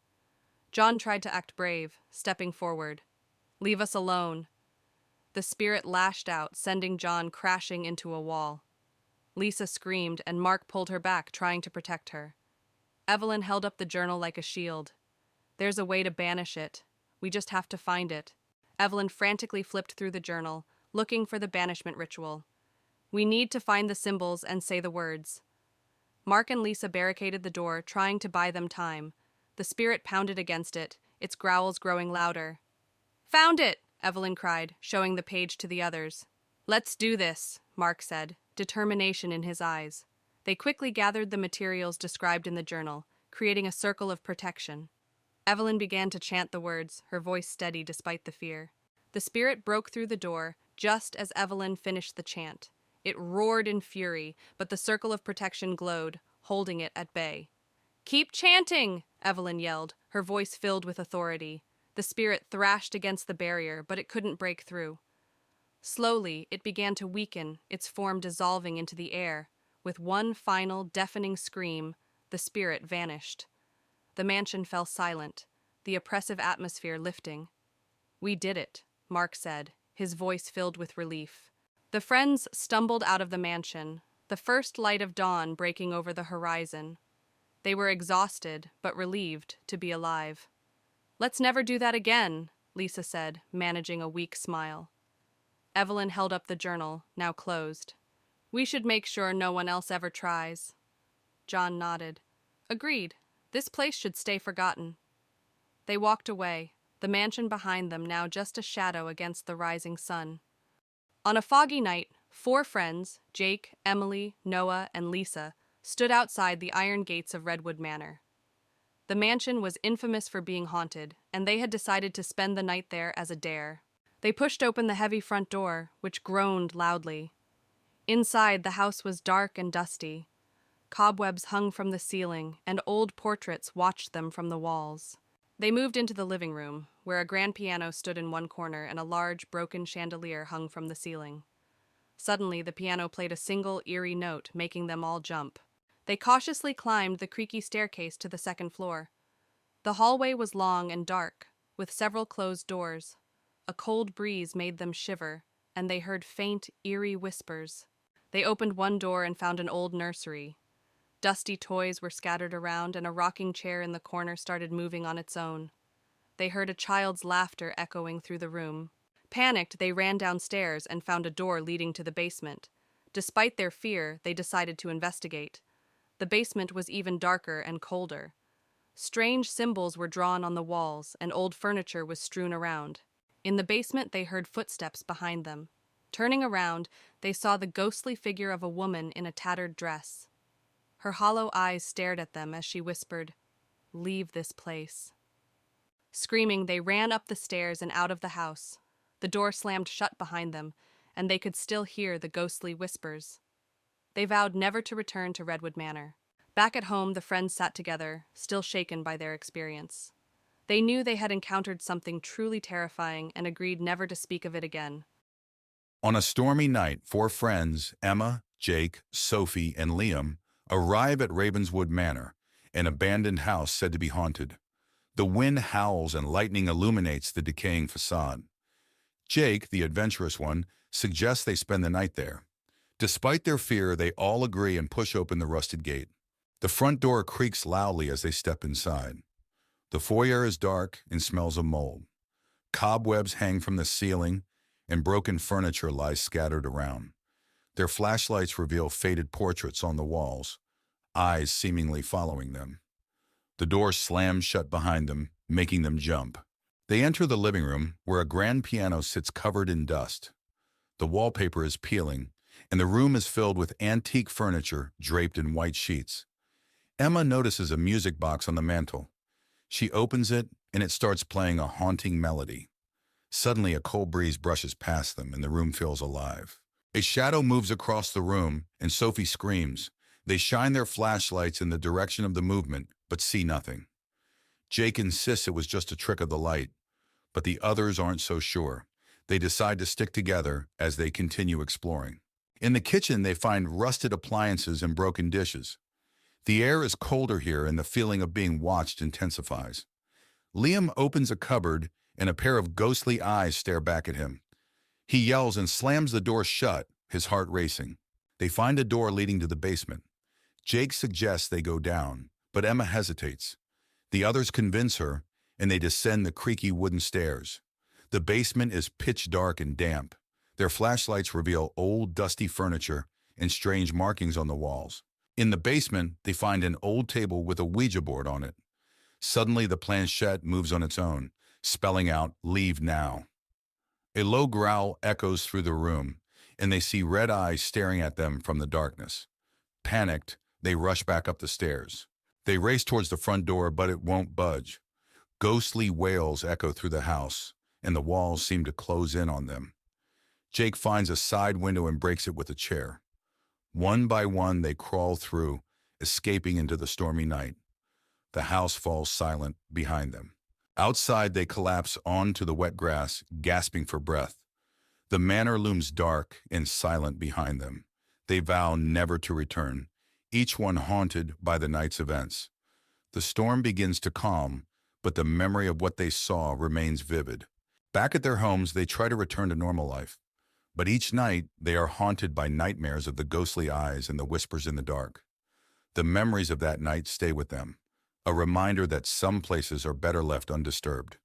John tried to act brave, stepping forward. "Leave us alone." The spirit lashed out, sending John crashing into a wall. Lisa screamed, and Mark pulled her back, trying to protect her. Evelyn held up the journal like a shield. "There's a way to banish it. We just have to find it." Evelyn frantically flipped through the journal, looking for the banishment ritual. "We need to find the symbols and say the words." Mark and Lisa barricaded the door, trying to buy them time. The spirit pounded against it, its growls growing louder. "Found it!" Evelyn cried, showing the page to the others. "Let's do this," Mark said, determination in his eyes. They quickly gathered the materials described in the journal, creating a circle of protection. Evelyn began to chant the words, her voice steady despite the fear. The spirit broke through the door just as Evelyn finished the chant. It roared in fury, but the circle of protection glowed, holding it at bay. "Keep chanting!" Evelyn yelled, her voice filled with authority. The spirit thrashed against the barrier, but it couldn't break through. Slowly, it began to weaken, its form dissolving into the air. With one final, deafening scream, the spirit vanished. The mansion fell silent, the oppressive atmosphere lifting. "We did it," Mark said, his voice filled with relief. The friends stumbled out of the mansion, the first light of dawn breaking over the horizon. They were exhausted, but relieved to be alive. "Let's never do that again," Lisa said, managing a weak smile. Evelyn held up the journal, now closed. "We should make sure no one else ever tries." John nodded. "Agreed. This place should stay forgotten." They walked away, the mansion behind them now just a shadow against the rising sun. On a foggy night, 4 friends, Jake, Emily, Noah, and Lisa, stood outside the iron gates of Redwood Manor. The mansion was infamous for being haunted, and they had decided to spend the night there as a dare. They pushed open the heavy front door, which groaned loudly. Inside, the house was dark and dusty. Cobwebs hung from the ceiling, and old portraits watched them from the walls. They moved into the living room, where a grand piano stood in one corner and a large, broken chandelier hung from the ceiling. Suddenly, the piano played a single, eerie note, making them all jump. They cautiously climbed the creaky staircase to the second floor. The hallway was long and dark, with several closed doors. A cold breeze made them shiver, and they heard faint, eerie whispers. They opened one door and found an old nursery. Dusty toys were scattered around, and a rocking chair in the corner started moving on its own. They heard a child's laughter echoing through the room. Panicked, they ran downstairs and found a door leading to the basement. Despite their fear, they decided to investigate. The basement was even darker and colder. Strange symbols were drawn on the walls, and old furniture was strewn around. In the basement, they heard footsteps behind them. Turning around, they saw the ghostly figure of a woman in a tattered dress. Her hollow eyes stared at them as she whispered, "Leave this place." Screaming, they ran up the stairs and out of the house. The door slammed shut behind them, and they could still hear the ghostly whispers. They vowed never to return to Redwood Manor. Back at home, the friends sat together, still shaken by their experience. They knew they had encountered something truly terrifying and agreed never to speak of it again. On a stormy night, 4 friends, Emma, Jake, Sophie, and Liam, arrive at Ravenswood Manor, an abandoned house said to be haunted. The wind howls and lightning illuminates the decaying facade. Jake, the adventurous one, suggests they spend the night there. Despite their fear, they all agree and push open the rusted gate. The front door creaks loudly as they step inside. The foyer is dark and smells of mold. Cobwebs hang from the ceiling, and broken furniture lies scattered around. Their flashlights reveal faded portraits on the walls, eyes seemingly following them. The door slams shut behind them, making them jump. They enter the living room, where a grand piano sits covered in dust. The wallpaper is peeling, and the room is filled with antique furniture draped in white sheets. Emma notices a music box on the mantel. She opens it, and it starts playing a haunting melody. Suddenly, a cold breeze brushes past them, and the room feels alive. A shadow moves across the room, and Sophie screams, They shine their flashlights in the direction of the movement, but see nothing. Jake insists it was just a trick of the light, but the others aren't so sure. They decide to stick together as they continue exploring. In the kitchen, they find rusted appliances and broken dishes. The air is colder here and the feeling of being watched intensifies. Liam opens a cupboard and a pair of ghostly eyes stare back at him. He yells and slams the door shut, his heart racing. They find a door leading to the basement. Jake suggests they go down, but Emma hesitates. The others convince her, and they descend the creaky wooden stairs. The basement is pitch dark and damp. Their flashlights reveal old, dusty furniture and strange markings on the walls. In the basement, they find an old table with a Ouija board on it. Suddenly, the planchette moves on its own, spelling out, "Leave now." A low growl echoes through the room, and they see red eyes staring at them from the darkness. Panicked, they rush back up the stairs. They race towards the front door, but it won't budge. Ghostly wails echo through the house, and the walls seem to close in on them. Jake finds a side window and breaks it with a chair. One by one, they crawl through, escaping into the stormy night. The house falls silent behind them. Outside, they collapse onto the wet grass, gasping for breath. The manor looms dark and silent behind them. They vow never to return, each one haunted by the night's events. The storm begins to calm, but the memory of what they saw remains vivid. Back at their homes, they try to return to normal life. But each night, they are haunted by nightmares of the ghostly eyes and the whispers in the dark. The memories of that night stay with them, a reminder that some places are better left undisturbed.